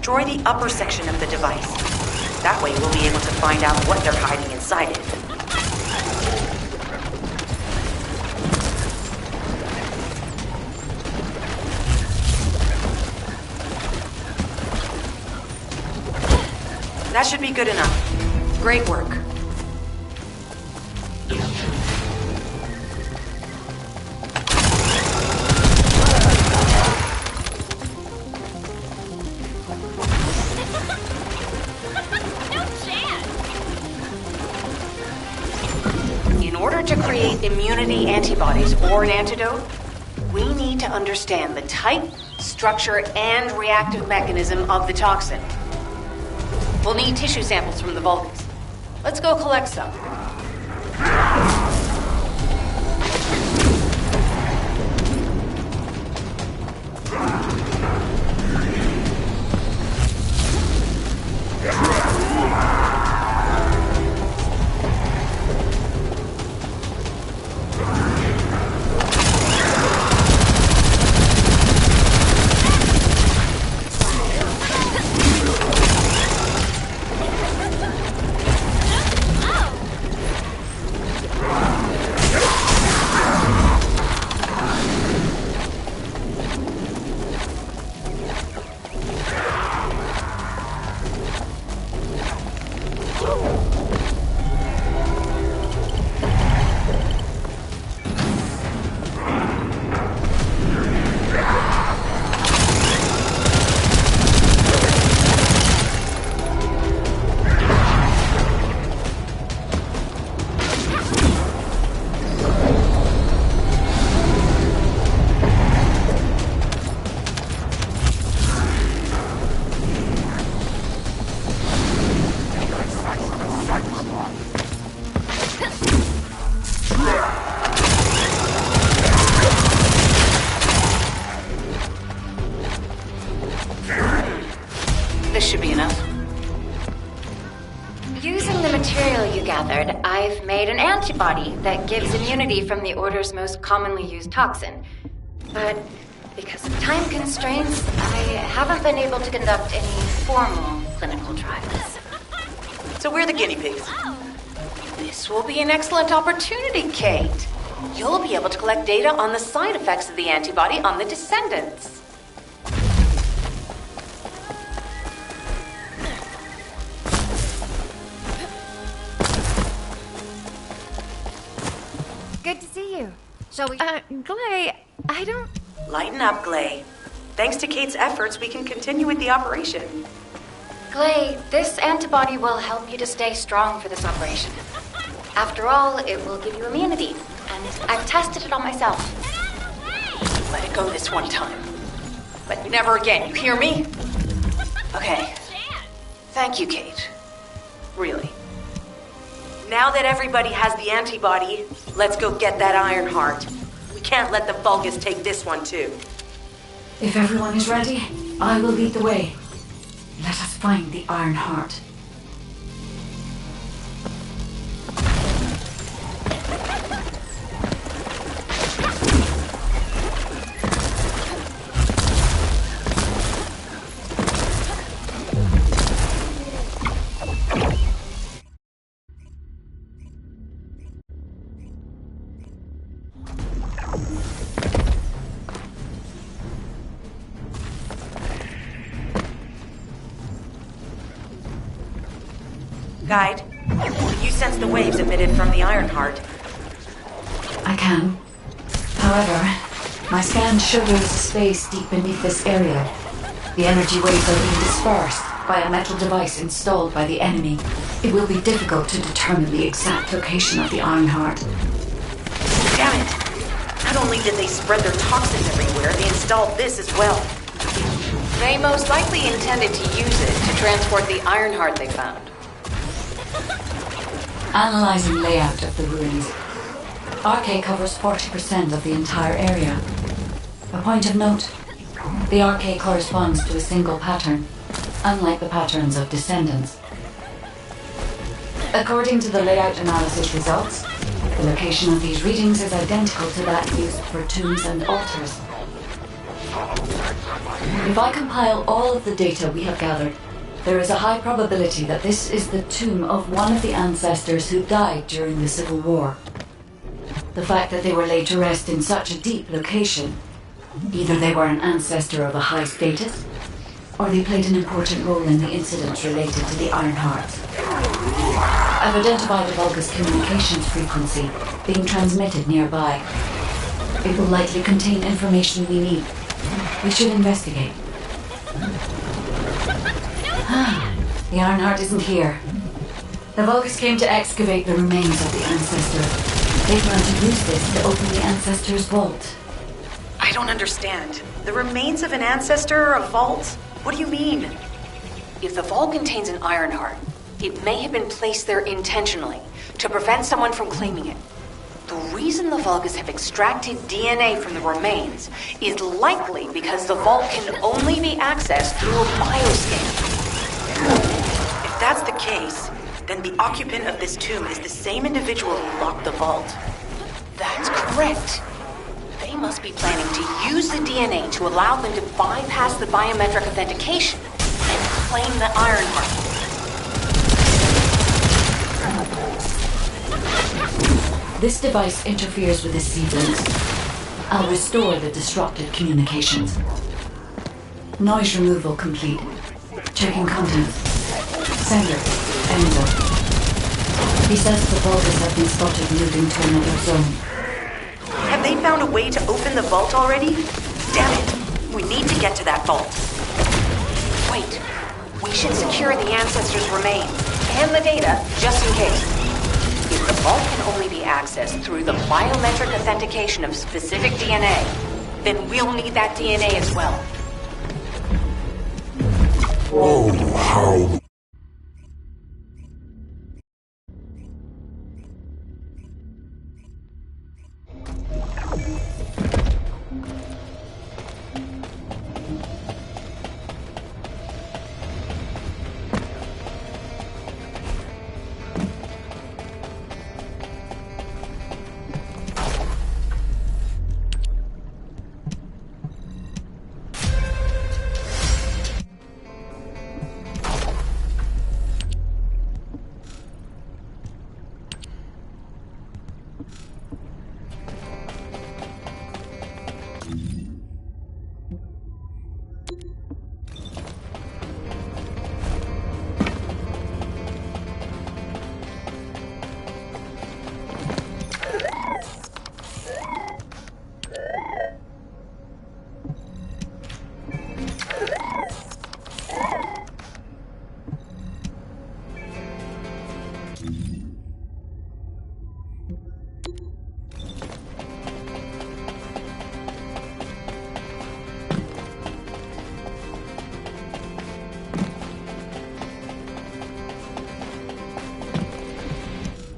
destroy the upper section of the device. That way we'll be able to find out what they're hiding inside it. That should be good enough. Great work. In order to create immunity antibodies or an antidote, we need to understand the type, structure, and reactive mechanism of the toxin. We'll need tissue samples from the Vulgus. Let's go collect some. This should be enough. Using the material you gathered, I've made an antibody that gives immunity from the Order's most commonly used toxin. But because of time constraints, I haven't been able to conduct any formal clinical trials. So we're the guinea pigs. This will be an excellent opportunity, Kate. You'll be able to collect data on the side effects of the antibody on the descendants. Good to see you. Shall we? Glay, I don't... Lighten up, Glay. Thanks to Kate's efforts, we can continue with the operation. Glay, this antibody will help you to stay strong for this operation. After all, it will give you immunity, and I've tested it on myself. Let it go this one time. But never again, you hear me? Okay. Thank you, Kate. Really. Now that everybody has the antibody, let's go get that Iron Heart. We can't let the Vulgus take this one, too. If everyone is ready, I will lead the way. Let us find the Iron Heart. Guide, you sense the waves emitted from the Iron Heart. I can. However, my scan shows a space deep beneath this area. The energy waves are being dispersed by a metal device installed by the enemy. It will be difficult to determine the exact location of the Iron Heart. Damn it! Not only did they spread their toxins everywhere, they installed this as well. They most likely intended to use it to transport the Iron Heart they found. Analyzing layout of the ruins. RK covers 40% of the entire area. A point of note, the RK corresponds to a single pattern, unlike the patterns of descendants. According to the layout analysis results, the location of these readings is identical to that used for tombs and altars. If I compile all of the data we have gathered, there is a high probability that this is the tomb of one of the ancestors who died during the Civil War. The fact that they were laid to rest in such a deep location, either they were an ancestor of a high status, or they played an important role in the incidents related to the Iron Hearts. I've identified a Vulgus communications frequency being transmitted nearby. It will likely contain information we need. We should investigate. The Ironheart isn't here. The Vulgus came to excavate the remains of the ancestor. They plan to use this to open the ancestor's vault. I don't understand. The remains of an ancestor or a vault? What do you mean? If the vault contains an Ironheart, it may have been placed there intentionally to prevent someone from claiming it. The reason the Vulgus have extracted DNA from the remains is likely because the vault can only be accessed through a bioscan. If that's the case, then the occupant of this tomb is the same individual who locked the vault. That's correct. They must be planning to use the DNA to allow them to bypass the biometric authentication and claim the Ironheart. This device interferes with the seedlings. I'll restore the disrupted communications. Noise removal complete. Checking contents. Sender, Enzo. He says the Vulgus have been spotted moving to another zone. Have they found a way to open the vault already? Damn it! We need to get to that vault. Wait. We should secure the ancestors' remains and the data just in case. If the vault can only be accessed through the biometric authentication of specific DNA, then we'll need that DNA as well. Oh, how...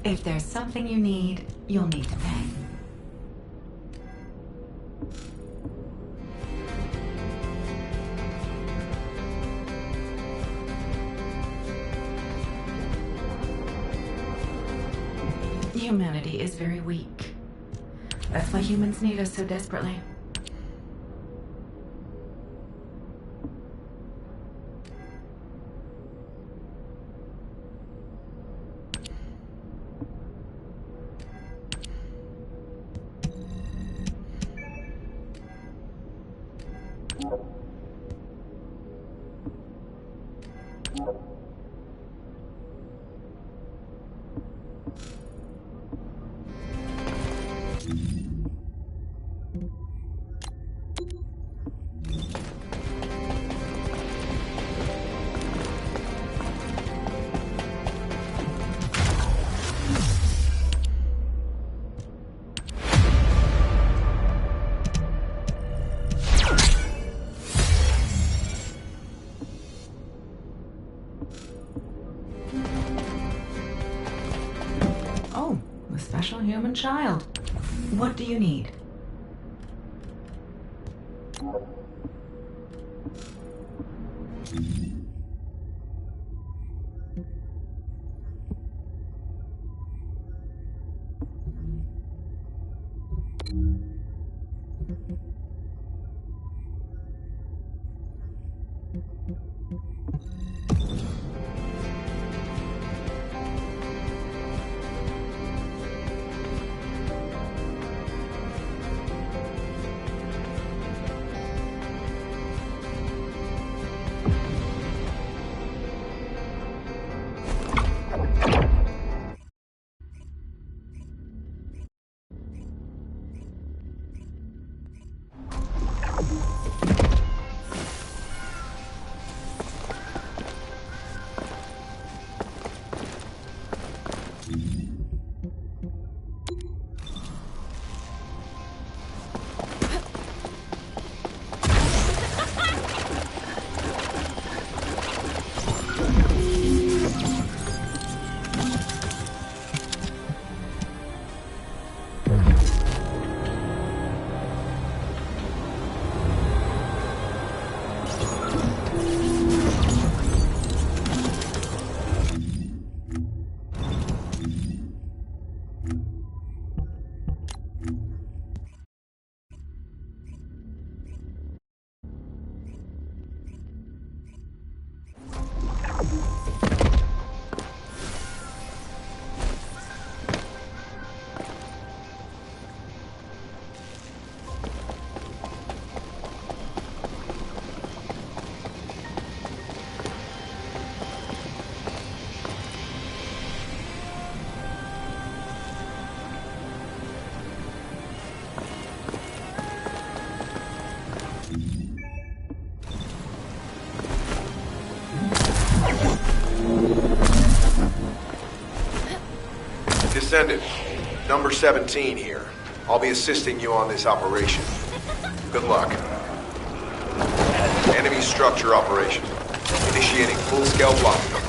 If there's something you need, you'll need to pay. Humanity is very weak. That's why humans need us so desperately. Oh, a special human child. What do you need? Descendant, number 17 here. I'll be assisting you on this operation. Good luck. Enemy structure operation. Initiating full-scale blocking operation.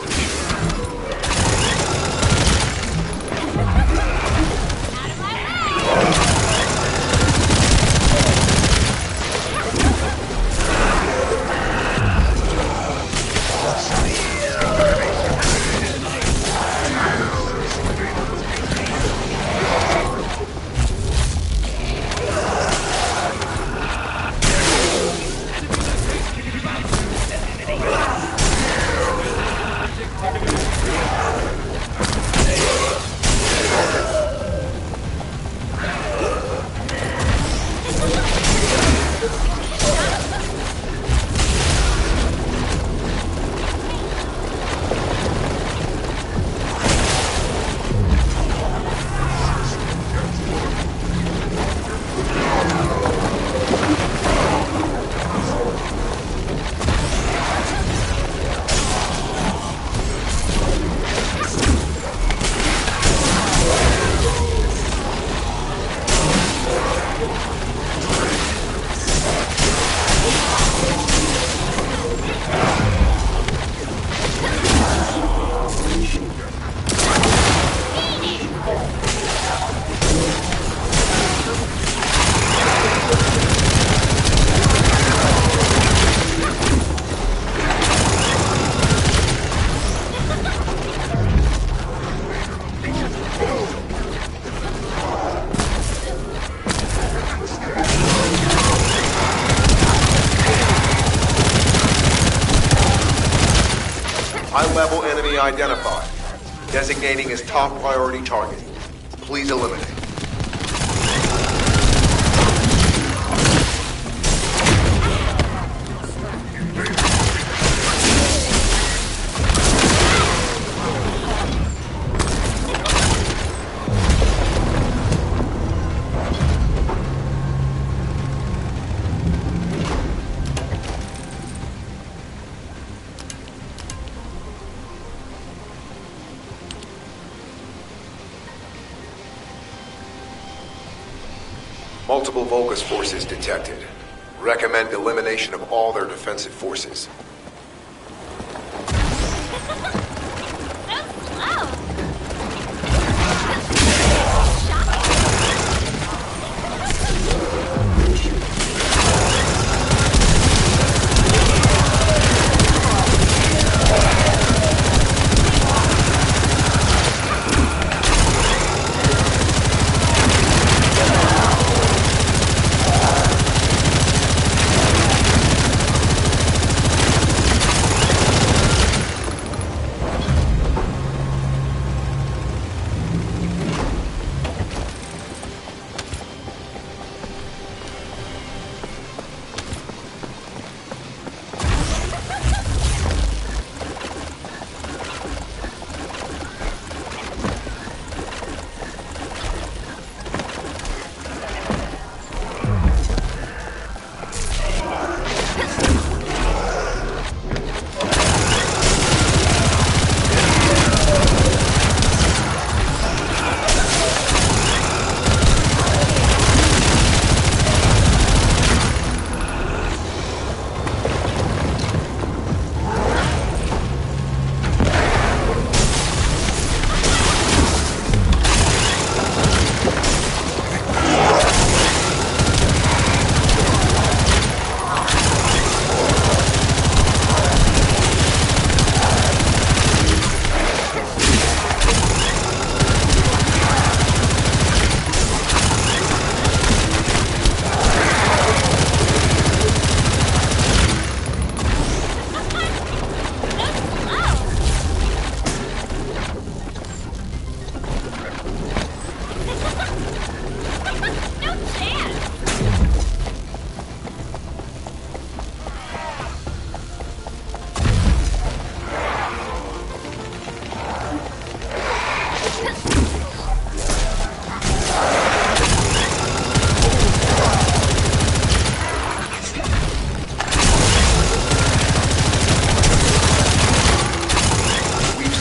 High-level enemy identified. Designating as top priority target. Please eliminate. Multiple Vulgus forces detected. Recommend elimination of all their defensive forces.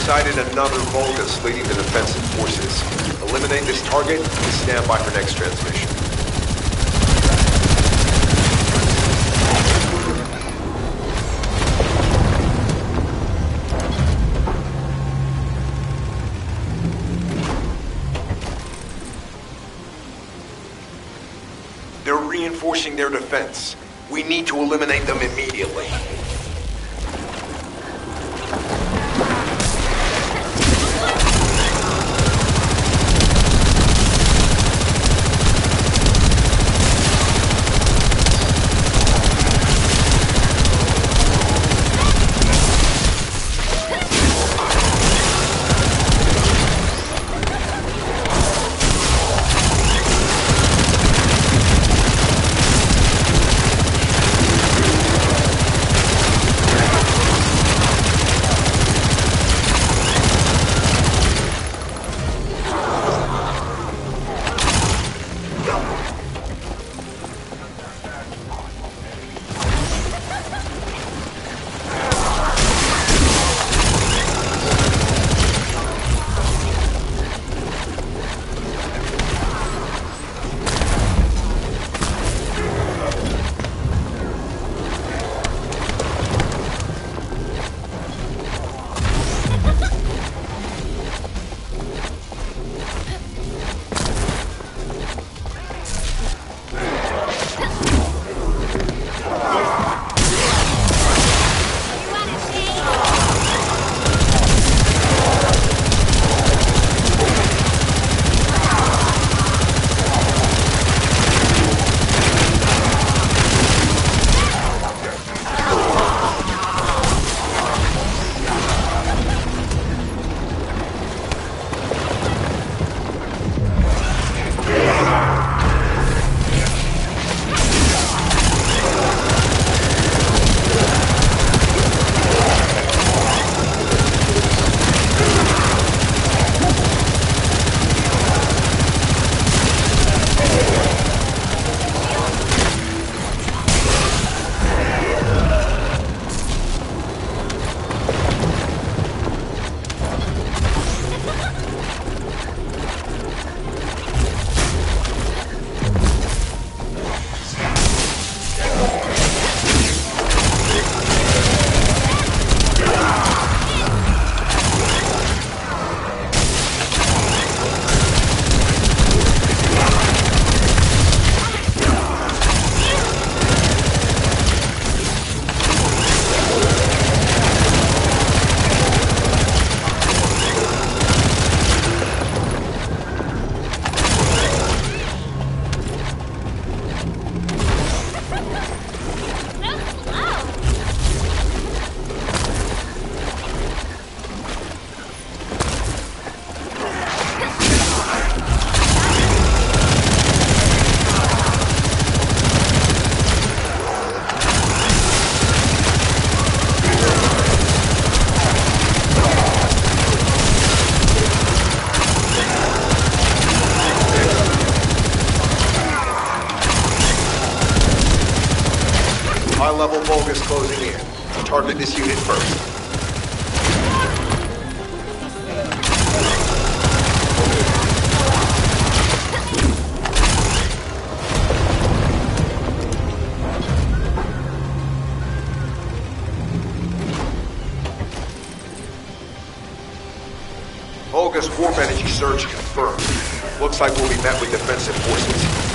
sighted another Vulgus leading the defensive forces. Eliminate this target and stand by for next transmission. They're reinforcing their defense. We need to eliminate them immediately. High-level Vulgus closing in. Target this unit first. Vulgus warp energy surge confirmed. Looks like we'll be met with defensive forces.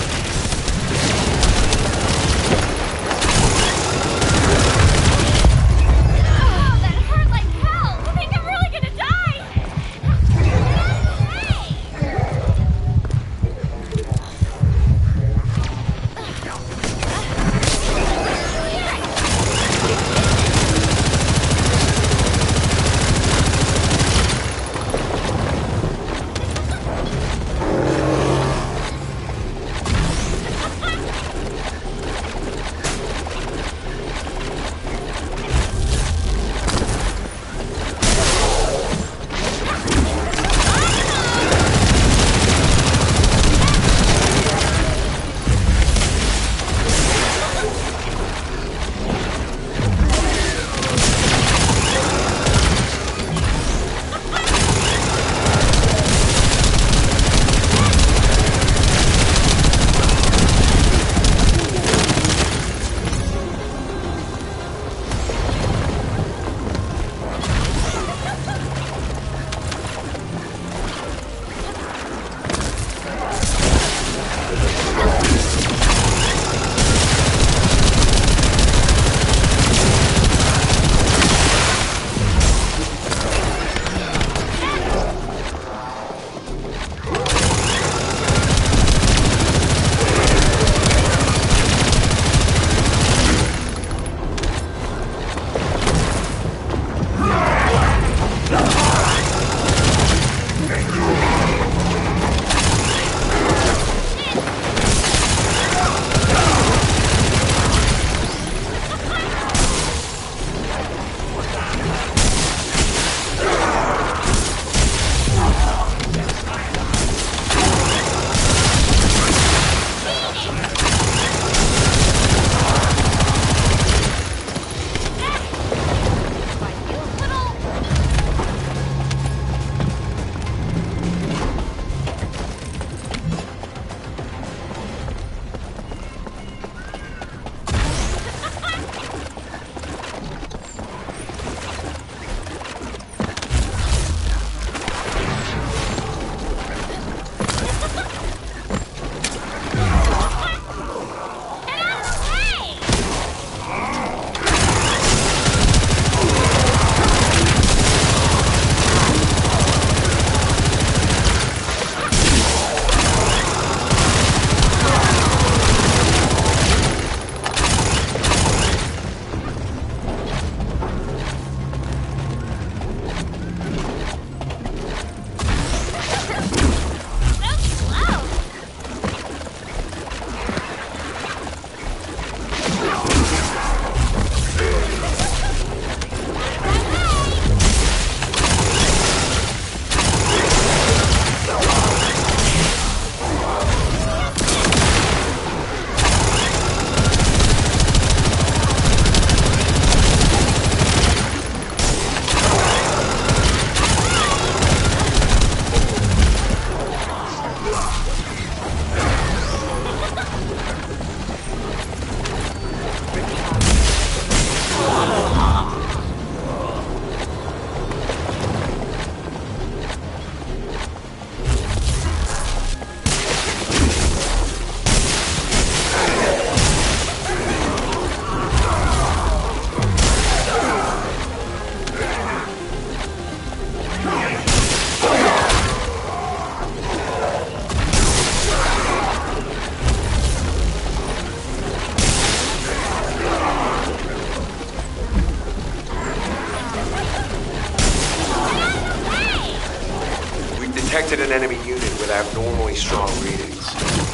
Detected an enemy unit with abnormally strong readings.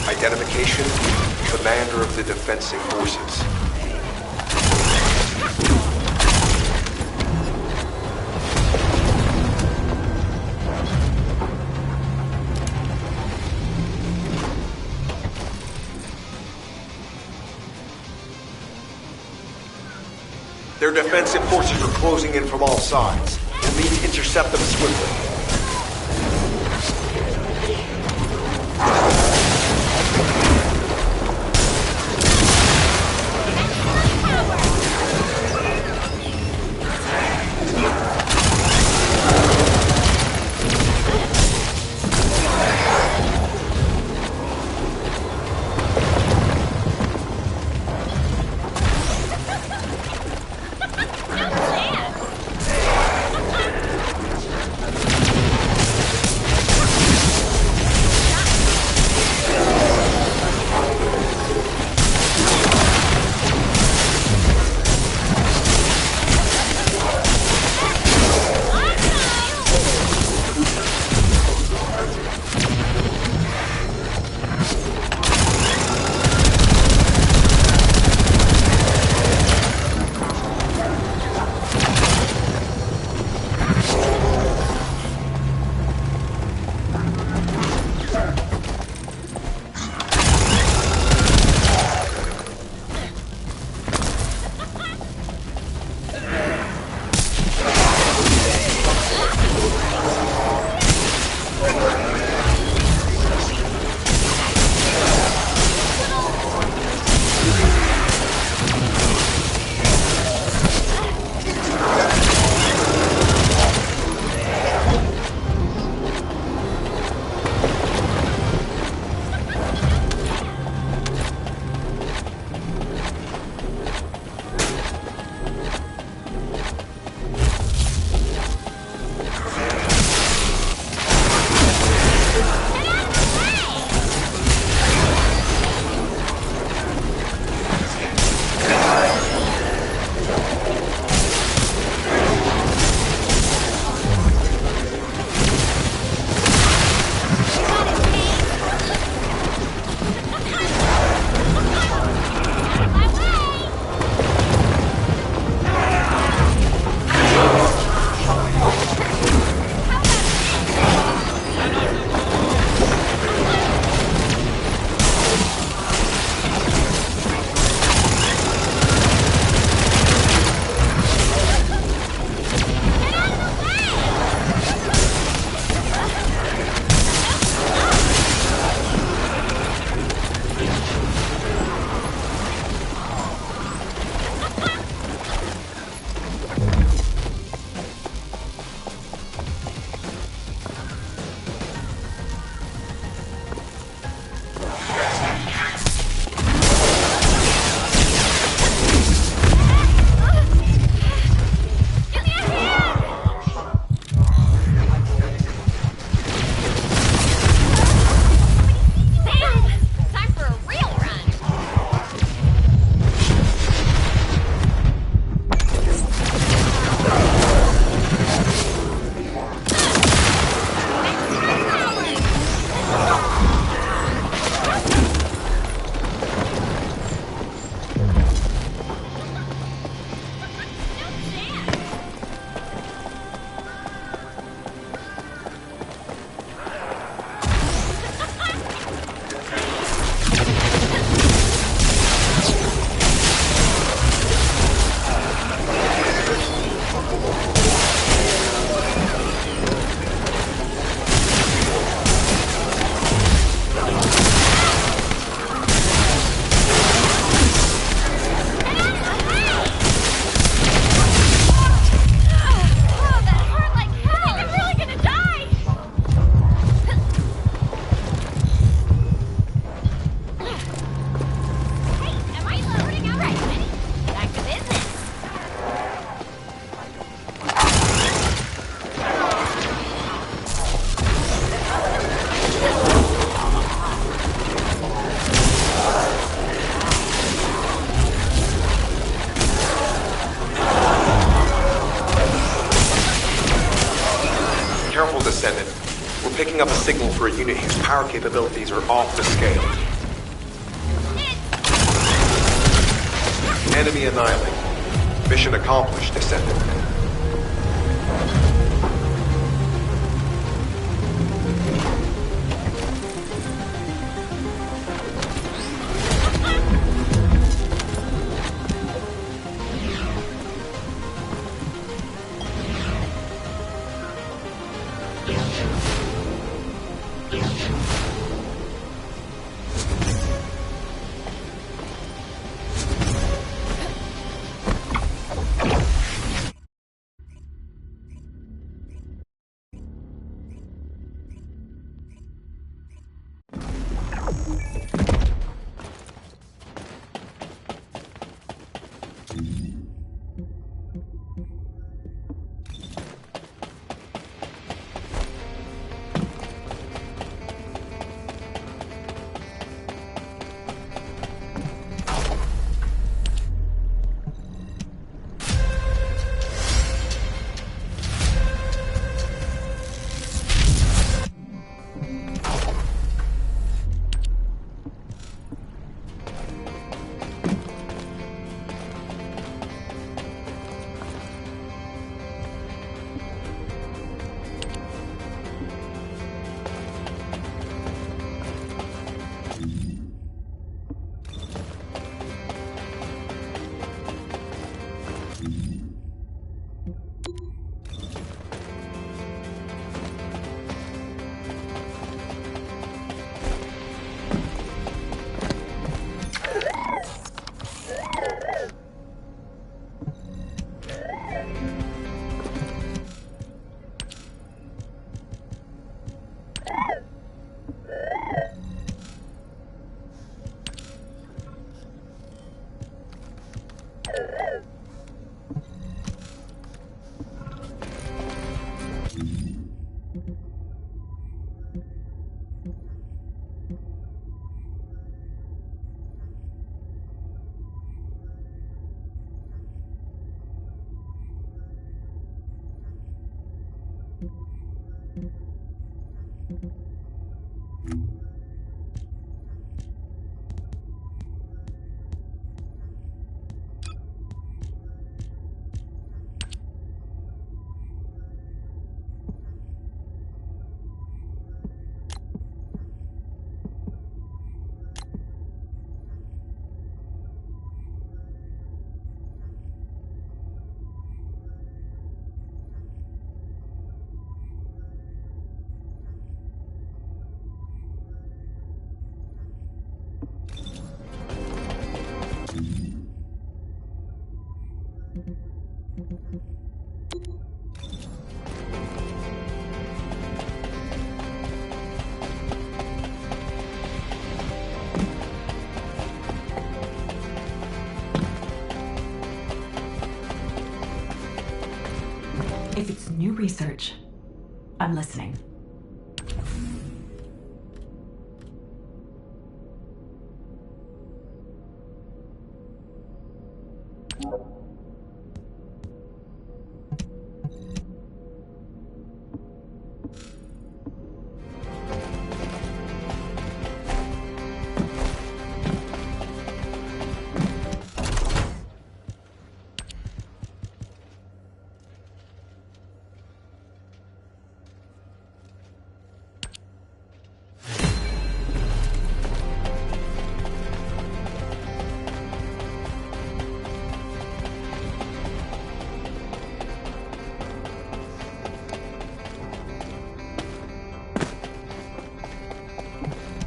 Identification, commander of the defensive forces. Their defensive forces are closing in from all sides. We'll need to intercept them swiftly. Descendant. We're picking up a signal for a unit whose power capabilities are off the scale. Enemy annihilated. Mission accomplished, Descendant. If it's new research, I'm listening.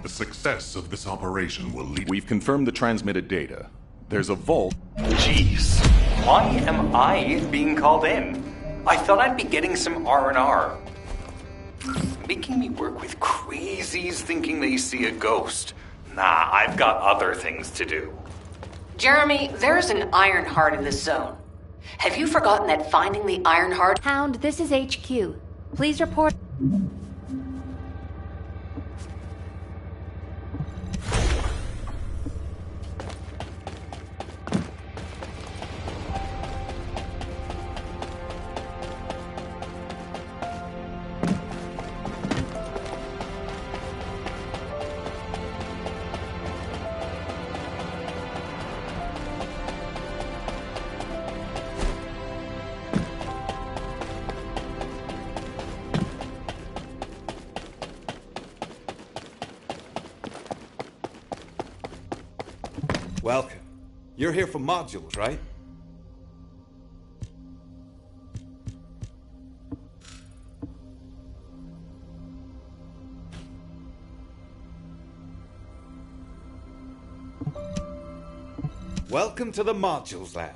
The success of this operation will lead... We've confirmed the transmitted data. There's a vault... Jeez, why am I being called in? I thought I'd be getting some R&R. Making me work with crazies thinking they see a ghost. Nah, I've got other things to do. Jeremy, there's an iron heart in this zone. Have you forgotten that finding the iron heart... Hound, this is HQ. Please report... Welcome. You're here for modules, right? Welcome to the modules lab.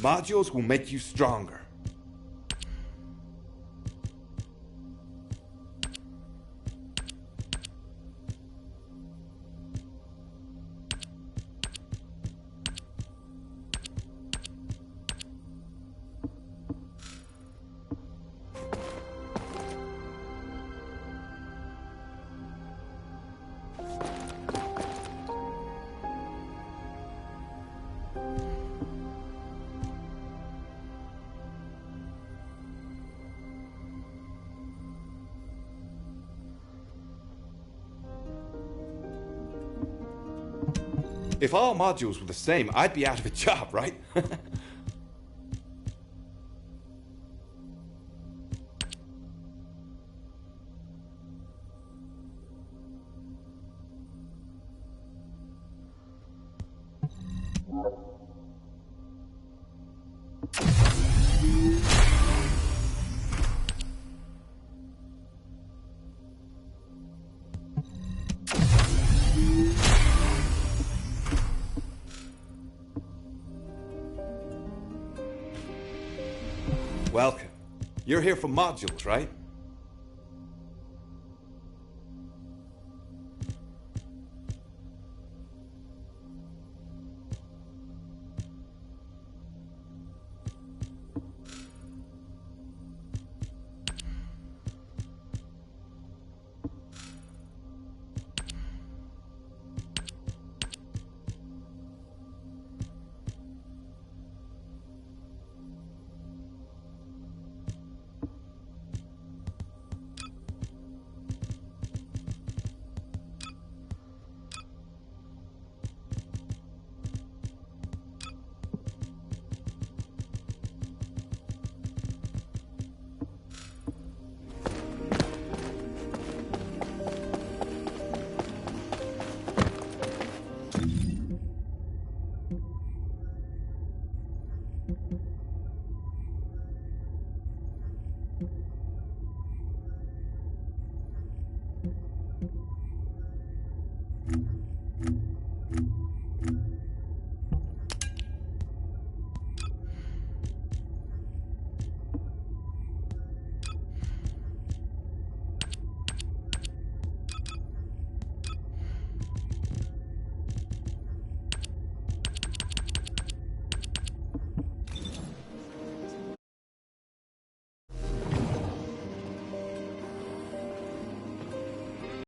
Modules will make you stronger. If all modules were the same, I'd be out of a job, right? Welcome. You're here for modules, right?